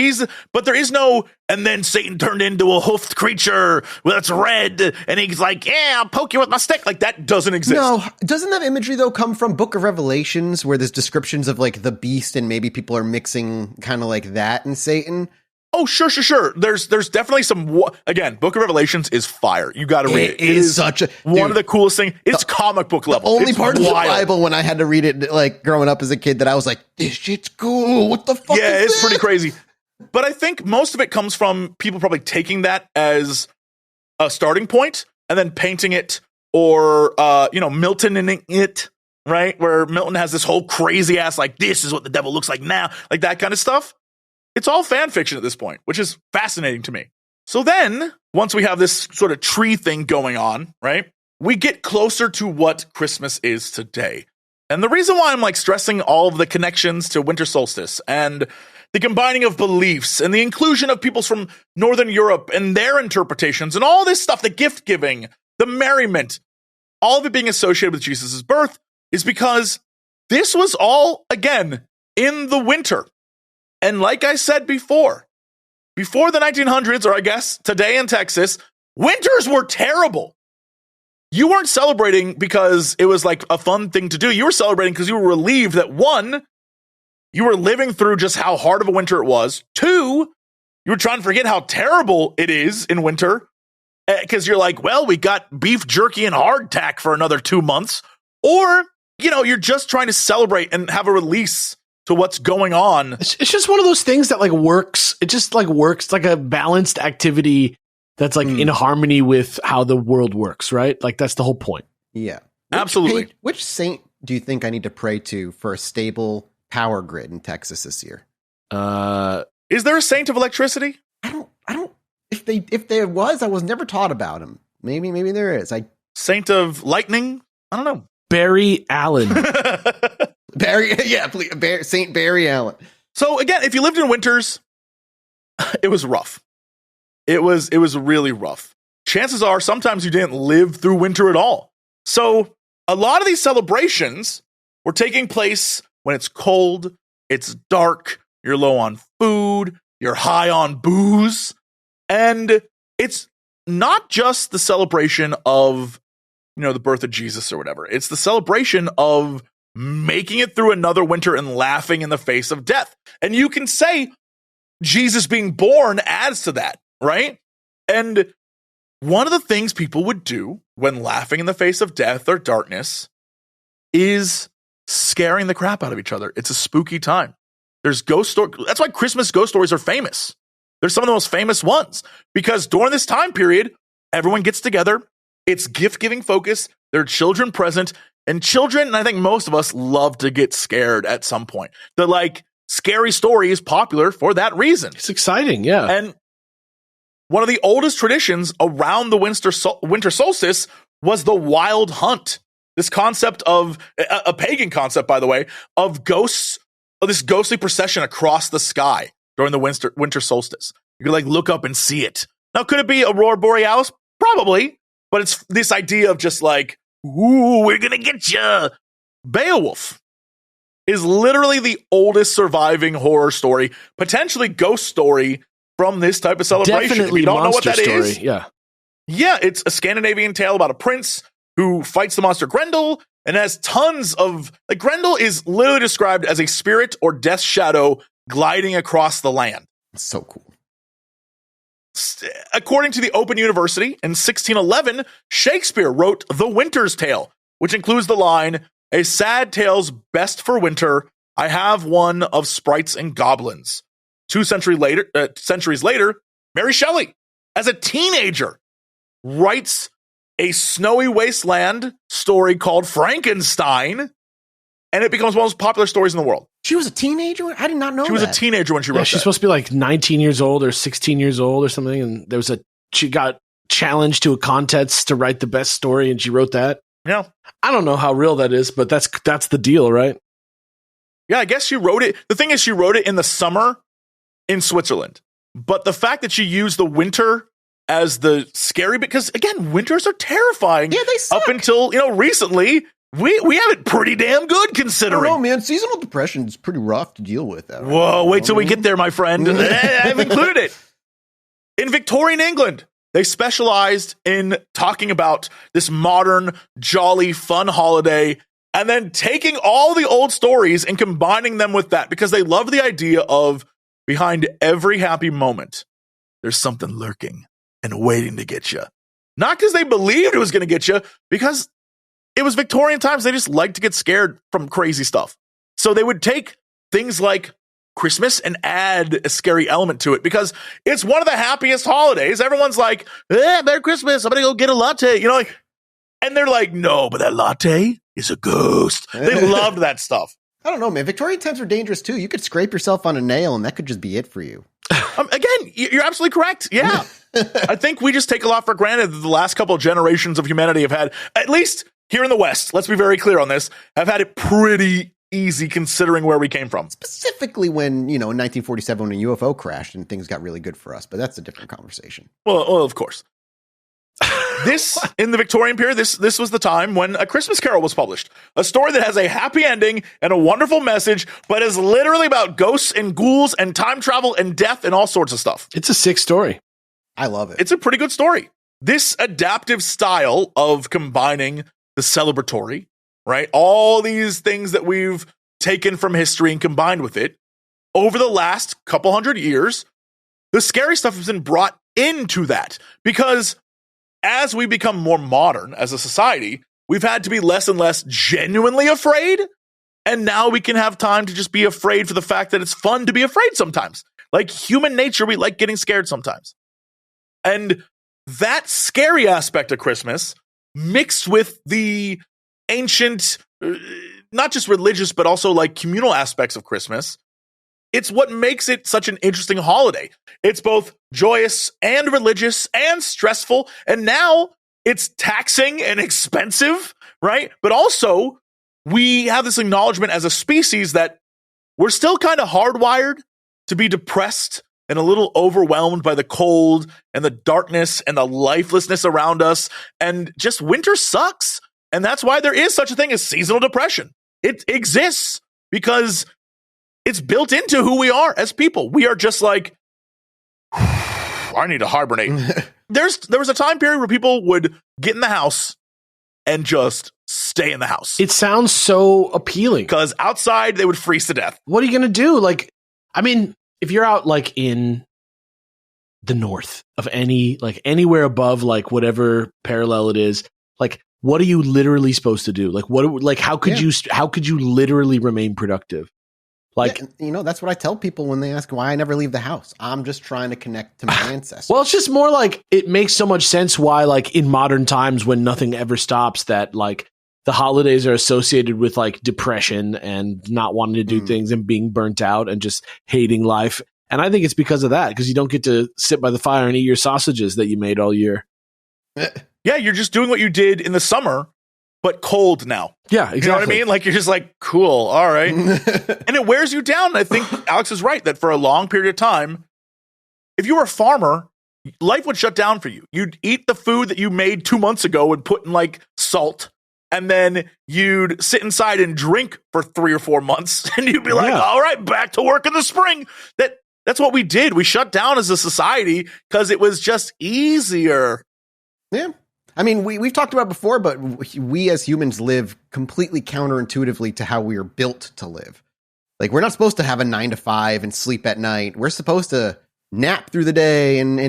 but there is no, and then Satan turned into a hoofed creature that's red, and he's like, yeah, I'll poke you with my stick. Like that doesn't exist. No, doesn't that imagery though come from Book of Revelations, where there's descriptions of like the beast, and maybe people are mixing kind of like that and Satan? Oh, sure. There's definitely some, again, Book of Revelations is fire. You got to read it. It is such a, one of the coolest things. It's comic book level. The only it's part wild. of the Bible when I had to read it, like growing up as a kid, that I was like, this shit's cool. What the fuck? Yeah, is it's this? pretty crazy. But I think most of it comes from people probably taking that as a starting point and then painting it, or Miltoning it, right? Where Milton has this whole crazy ass, like, this is what the devil looks like now, like that kind of stuff. It's all fan fiction at this point, which is fascinating to me. So then, once we have this sort of tree thing going on, right, we get closer to what Christmas is today. And the reason why I'm like stressing all of the connections to winter solstice and the combining of beliefs and the inclusion of people from Northern Europe and their interpretations and all this stuff, the gift giving, the merriment, all of it being associated with Jesus' birth, is because this was all, again, in the winter. And like I said before the 1900s, or I guess today in Texas, winters were terrible. You weren't celebrating because it was like a fun thing to do. You were celebrating because you were relieved that, one, you were living through just how hard of a winter it was. 2, you were trying to forget how terrible it is in winter because you're like, well, we got beef jerky and hardtack for another 2 months. Or, you're just trying to celebrate and have a release to what's going on. It's just one of those things that works. It just works. It's like a balanced activity that's in harmony with how the world works, right? That's the whole point. Yeah. Absolutely. Which saint do you think I need to pray to for a stable power grid in Texas this year? Is there a saint of electricity? I don't. If there was, I was never taught about him. Maybe there is. Saint of lightning? I don't know. Barry Allen. Saint Barry Allen. So again, if you lived in winters, it was rough. It was really rough. Chances are sometimes you didn't live through winter at all. So a lot of these celebrations were taking place when it's cold, it's dark, you're low on food, you're high on booze. And it's not just the celebration of, the birth of Jesus or whatever. It's the celebration of making it through another winter and laughing in the face of death. And you can say Jesus being born adds to that, right? And one of the things people would do when laughing in the face of death or darkness is scaring the crap out of each other. It's a spooky time. There's ghost stories. That's why Christmas ghost stories are famous. They're some of the most famous ones because during this time period, everyone gets together. It's gift-giving focus. There are children present. And children, and I think most of us love to get scared at some point. The scary story is popular for that reason. It's exciting, yeah. And one of the oldest traditions around the winter solstice was the wild hunt. This concept of a pagan concept, by the way, of ghosts, of this ghostly procession across the sky during the winter solstice. You could look up and see it. Now, could it be Aurora Borealis? Probably, but it's this idea of just ooh, we're gonna get you. Beowulf is literally the oldest surviving horror story, potentially ghost story from this type of celebration. Definitely if you don't know what that story. is, yeah, it's a Scandinavian tale about a prince who fights the monster Grendel and has tons of Grendel is literally described as a spirit or death shadow gliding across the land. So cool. According to the Open University, in 1611, Shakespeare wrote The Winter's Tale, which includes the line, "A sad tale's best for winter. I have one of sprites and goblins." 2 centuries later, Mary Shelley, as a teenager, writes a snowy wasteland story called Frankenstein, and it becomes one of the most popular stories in the world. She was a teenager? I did not know She was a teenager when she wrote that. She's supposed to be 19 years old or 16 years old or something. And she got challenged to a contest to write the best story, and she wrote that. Yeah. I don't know how real that is, but that's the deal, right? Yeah, I guess she wrote it. The thing is, she wrote it in the summer in Switzerland. But the fact that she used the winter as the scary, because again, winters are terrifying. Yeah, they suck. Up until, recently. We have it pretty damn good considering. I don't know, man. Seasonal depression is pretty rough to deal with. Whoa, wait till we get there, my friend. I've included it. In Victorian England, they specialized in talking about this modern, jolly, fun holiday and then taking all the old stories and combining them with that because they love the idea of behind every happy moment, there's something lurking and waiting to get you. Not because they believed it was going to get you, because it was Victorian times. They just liked to get scared from crazy stuff. So they would take things like Christmas and add a scary element to it because it's one of the happiest holidays. Everyone's like, Merry Christmas. I'm going to go get a latte. And they're like, no, but that latte is a ghost. They loved that stuff. I don't know, man. Victorian times are dangerous too. You could scrape yourself on a nail and that could just be it for you. Again, you're absolutely correct. Yeah. I think we just take a lot for granted that the last couple of generations of humanity have had, at least here in the West, let's be very clear on this, have had it pretty easy considering where we came from. Specifically when, in 1947 when a UFO crashed and things got really good for us, but that's a different conversation. Well, of course. In the Victorian period, this was the time when A Christmas Carol was published. A story that has a happy ending and a wonderful message, but is literally about ghosts and ghouls and time travel and death and all sorts of stuff. It's a sick story. I love it. It's a pretty good story. This adaptive style of combining the celebratory, right? All these things that we've taken from history and combined with it. Over the last couple hundred years, the scary stuff has been brought into that because as we become more modern as a society, we've had to be less and less genuinely afraid. And now we can have time to just be afraid for the fact that it's fun to be afraid sometimes. Like human nature, we like getting scared sometimes. And that scary aspect of Christmas mixed with the ancient, not just religious, but also like communal aspects of Christmas, it's what makes it such an interesting holiday. It's both joyous and religious and stressful. And now it's taxing and expensive, right? But also we have this acknowledgement as a species that we're still kind of hardwired to be depressed and a little overwhelmed by the cold and the darkness and the lifelessness around us. And just winter sucks. And that's why there is such a thing as seasonal depression. It exists because it's built into who we are as people. We are just like, I need to hibernate. There was a time period where people would get in the house and just stay in the house. It sounds so appealing. Because outside they would freeze to death. What are you going to do? Like, I mean, if you're out like in the north of anywhere above like whatever parallel it is, like what are you literally supposed to do? Like how could you literally remain productive? Like, that's what I tell people when they ask why I never leave the house. I'm just trying to connect to my ancestors. Well, it's just more like it makes so much sense why, like, in modern times when nothing ever stops, that like the holidays are associated with like depression and not wanting to do things and being burnt out and just hating life. And I think it's because of that, because you don't get to sit by the fire and eat your sausages that you made all year. Yeah, you're just doing what you did in the summer, but cold now. Yeah, exactly. You know what I mean? Like, you're just like, cool, all right. And it wears you down. I think Alex is right that for a long period of time, if you were a farmer, life would shut down for you. You'd eat the food that you made 2 months ago and put in like salt, and then you'd sit inside and drink for 3 or 4 months, and you'd be like, all right, back to work in the spring. That's what we did. We shut down as a society because it was just easier. Yeah. I mean, we've talked about it before, but we as humans live completely counterintuitively to how we are built to live. Like, we're not supposed to have a 9 to 5 and sleep at night. We're supposed to nap through the day. And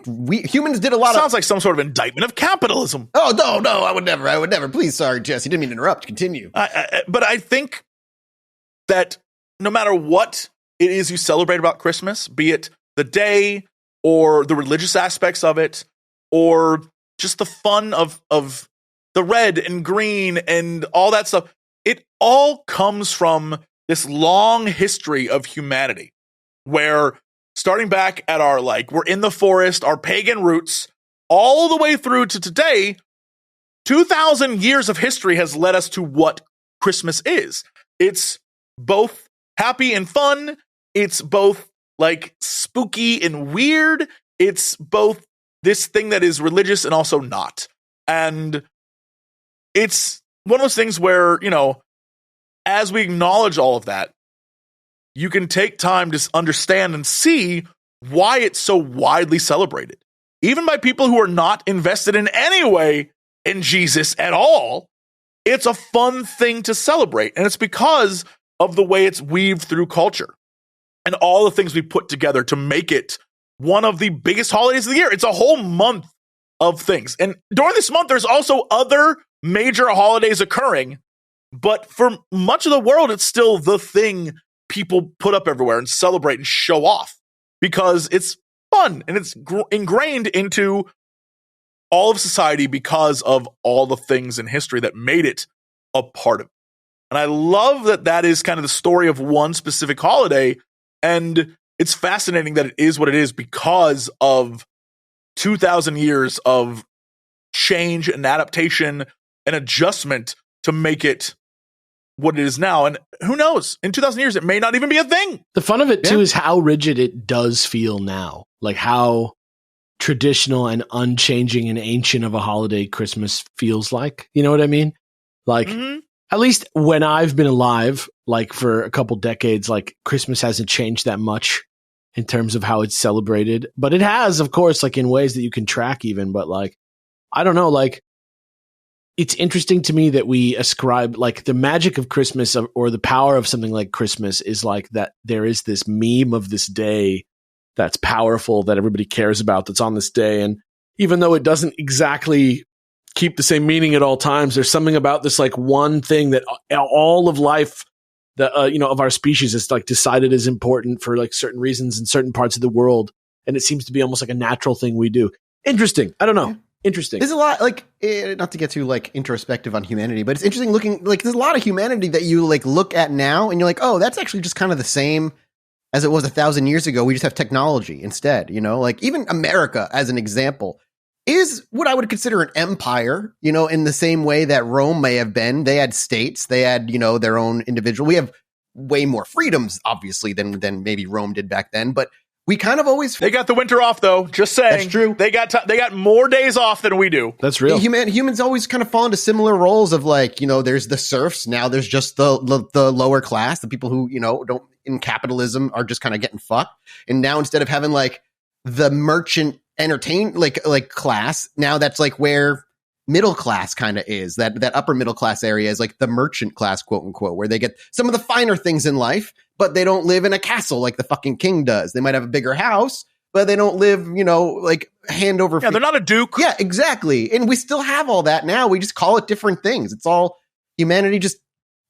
we humans did a lot Sounds like some sort of indictment of capitalism. Oh, no, I would never. Please, sorry, Jesse, didn't mean to interrupt. Continue. But I think that no matter what it is you celebrate about Christmas, be it the day or the religious aspects of it, or just the fun of the red and green and all that stuff, it all comes from this long history of humanity where starting back at our, like, we're in the forest, our pagan roots, all the way through to today, 2,000 years of history has led us to what Christmas is. It's both happy and fun. It's both like spooky and weird. It's both this thing that is religious and also not. And it's one of those things where, as we acknowledge all of that, you can take time to understand and see why it's so widely celebrated. Even by people who are not invested in any way in Jesus at all, it's a fun thing to celebrate. And it's because of the way it's weaved through culture and all the things we put together to make it one of the biggest holidays of the year. It's a whole month of things. And during this month, there's also other major holidays occurring. But for much of the world, it's still the thing people put up everywhere and celebrate and show off because it's fun and it's ingrained into all of society because of all the things in history that made it a part of it. And I love that is kind of the story of one specific holiday. And it's fascinating that it is what it is because of 2,000 years of change and adaptation and adjustment to make it what it is now. And who knows? In 2,000 years, it may not even be a thing. The fun of it, too, is how rigid it does feel now. Like how traditional and unchanging and ancient of a holiday Christmas feels like. You know what I mean? Like, at least when I've been alive, like for a couple decades, like Christmas hasn't changed that much in terms of how it's celebrated. But it has, of course, like in ways that you can track even. But like, I don't know, like it's interesting to me that we ascribe like the magic of Christmas or the power of something like Christmas is like that there is this meme of this day that's powerful that everybody cares about that's on this day. And even though it doesn't exactly keep the same meaning at all times, there's something about this like one thing that all of life that, of our species is like decided is important for like certain reasons in certain parts of the world. And it seems to be almost like a natural thing we do. Interesting. I don't know. Interesting. There's a lot, like, not to get too, like, introspective on humanity, but it's interesting looking, like, there's a lot of humanity that you, like, look at now, and you're like, oh, that's actually just kind of the same as it was 1,000 years ago. We just have technology instead, like, even America, as an example, is what I would consider an empire, in the same way that Rome may have been. They had states, they had, their own individual. We have way more freedoms, obviously, than maybe Rome did back then, but we kind of always... They got the winter off, though. Just saying. That's true. They got more days off than we do. That's real. Humans always kind of fall into similar roles of like, there's the serfs. Now there's just the lower class, the people who, don't in capitalism are just kind of getting fucked. And now instead of having like the merchant like class, now that's like where middle class kind of is. That upper middle class area is like the merchant class, quote unquote, where they get some of the finer things in life, but they don't live in a castle like the fucking king does. They might have a bigger house, but they don't live, like hand over. Yeah, they're not a duke. Yeah, exactly. And we still have all that now. We just call it different things. It's all humanity just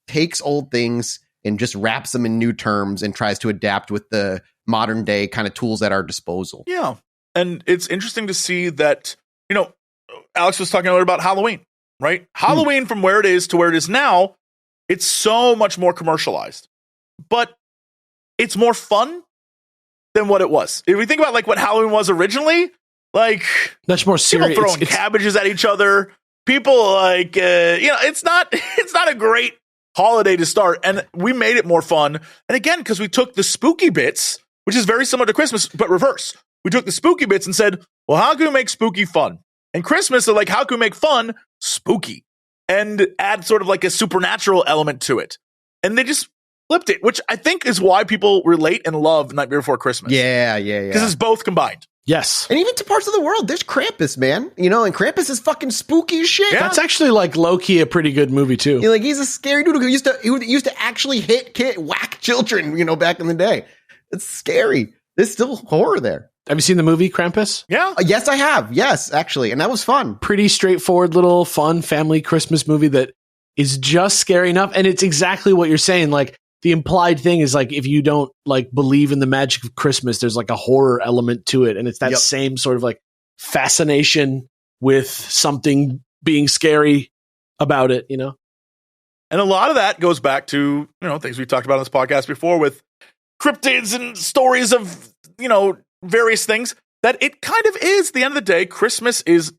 takes old things and just wraps them in new terms and tries to adapt with the modern day kind of tools at our disposal. Yeah. And it's interesting to see that, Alex was talking earlier about Halloween, right? Halloween from where it is to where it is now, it's so much more commercialized. But it's more fun than what it was. If we think about like what Halloween was originally, like much more serious. People throwing cabbages at each other. People like it's not a great holiday to start. And we made it more fun. And again, because we took the spooky bits, which is very similar to Christmas, but reverse. We took the spooky bits and said, well, how can we make spooky fun? And Christmas, they're like, how can we make fun spooky? And add sort of like a supernatural element to it. And they just flipped it, which I think is why people relate and love Nightmare Before Christmas. Yeah. Because it's both combined. Yes. And even to parts of the world, there's Krampus, man. And Krampus is fucking spooky as shit. Yeah. That's actually like low-key a pretty good movie, too. He's a scary dude who used to actually whack children, back in the day. It's scary. There's still horror there. Have you seen the movie Krampus? Yeah. Yes, I have. Yes, actually. And that was fun. Pretty straightforward little fun family Christmas movie that is just scary enough. And it's exactly what you're saying. Like the implied thing is like, if you don't like believe in the magic of Christmas, there's like a horror element to it. And it's that same sort of like fascination with something being scary about it, And a lot of that goes back to, things we've talked about on this podcast before with cryptids and stories of, various things, that it kind of is, at the end of the day, Christmas is,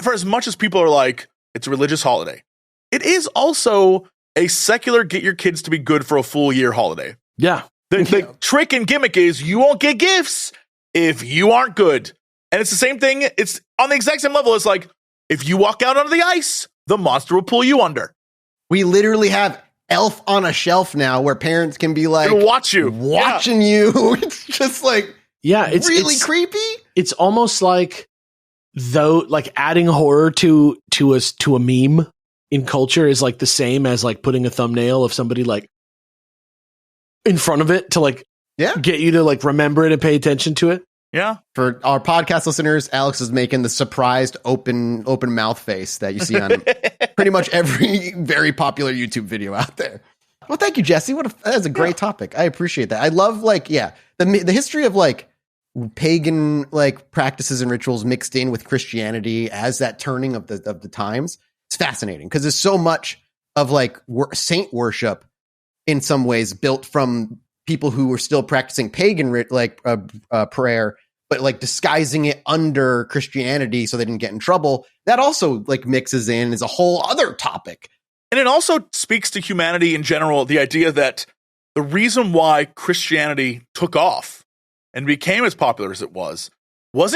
for as much as people are like, it's a religious holiday, it is also a secular get your kids to be good for a full year holiday. Yeah. The trick and gimmick is you won't get gifts if you aren't good. And it's the same thing. It's on the exact same level. It's like, if you walk out onto the ice, the monster will pull you under. We literally have Elf on a Shelf now where parents can be like, it'll watch you. Watching you. It's just like, it's really creepy. It's almost like like adding horror to a meme in culture is like the same as like putting a thumbnail of somebody like in front of it to like get you to like remember it and pay attention to it. Yeah. For our podcast listeners, Alex is making the surprised open mouth face that you see on pretty much every very popular YouTube video out there. Well, thank you, Jesse. That's a great topic. I appreciate that. I love the history of like pagan like practices and rituals mixed in with Christianity as that turning of the times. It's fascinating because there's so much of like saint worship in some ways built from people who were still practicing pagan prayer, but like disguising it under Christianity so they didn't get in trouble. That also like mixes in as a whole other topic. And it also speaks to humanity in general, the idea that the reason why Christianity took off and became as popular as it wasn't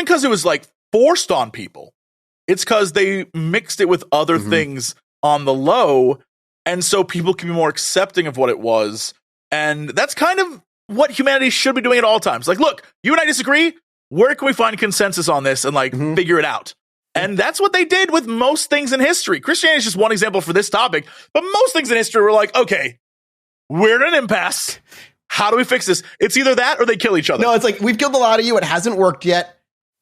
because it was like forced on people. It's because they mixed it with other things on the low. And so people can be more accepting of what it was. And that's kind of what humanity should be doing at all times. Like, look, you and I disagree. Where can we find consensus on this and like figure it out? And that's what they did with most things in history. Christianity is just one example for this topic, but most things in history were like, okay, we're in an impasse. How do we fix this? It's either that or they kill each other. No, it's like, we've killed a lot of you. It hasn't worked yet.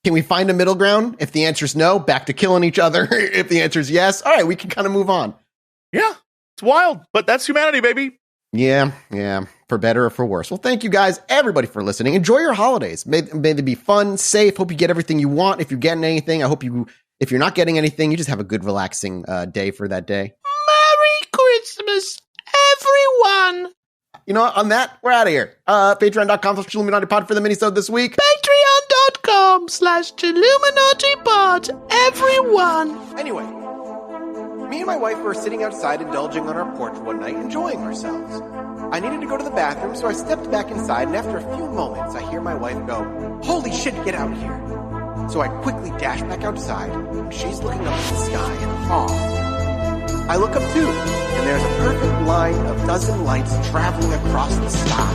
Can we find a middle ground? If the answer is no, back to killing each other. If the answer is yes, all right, we can kind of move on. Yeah, it's wild, but that's humanity, baby. Yeah, for better or for worse. Well, thank you guys, everybody, for listening. Enjoy your holidays. May they be fun, safe. Hope you get everything you want. If you're getting anything, I hope if you're not getting anything, you just have a good, relaxing day for that day. Merry Christmas, everyone. You know what? On that, we're out of here. Patreon.com/ChilluminatiPod for the minisode this week. Patreon.com/ChilluminatiPod, everyone. Anyway, me and my wife were sitting outside indulging on our porch one night, enjoying ourselves. I needed to go to the bathroom, so I stepped back inside, and after a few moments, I hear my wife go, "Holy shit, get out of here." So I quickly dash back outside, and she's looking up at the sky in awe. I look up too, and there's a perfect line of dozen lights traveling across the sky.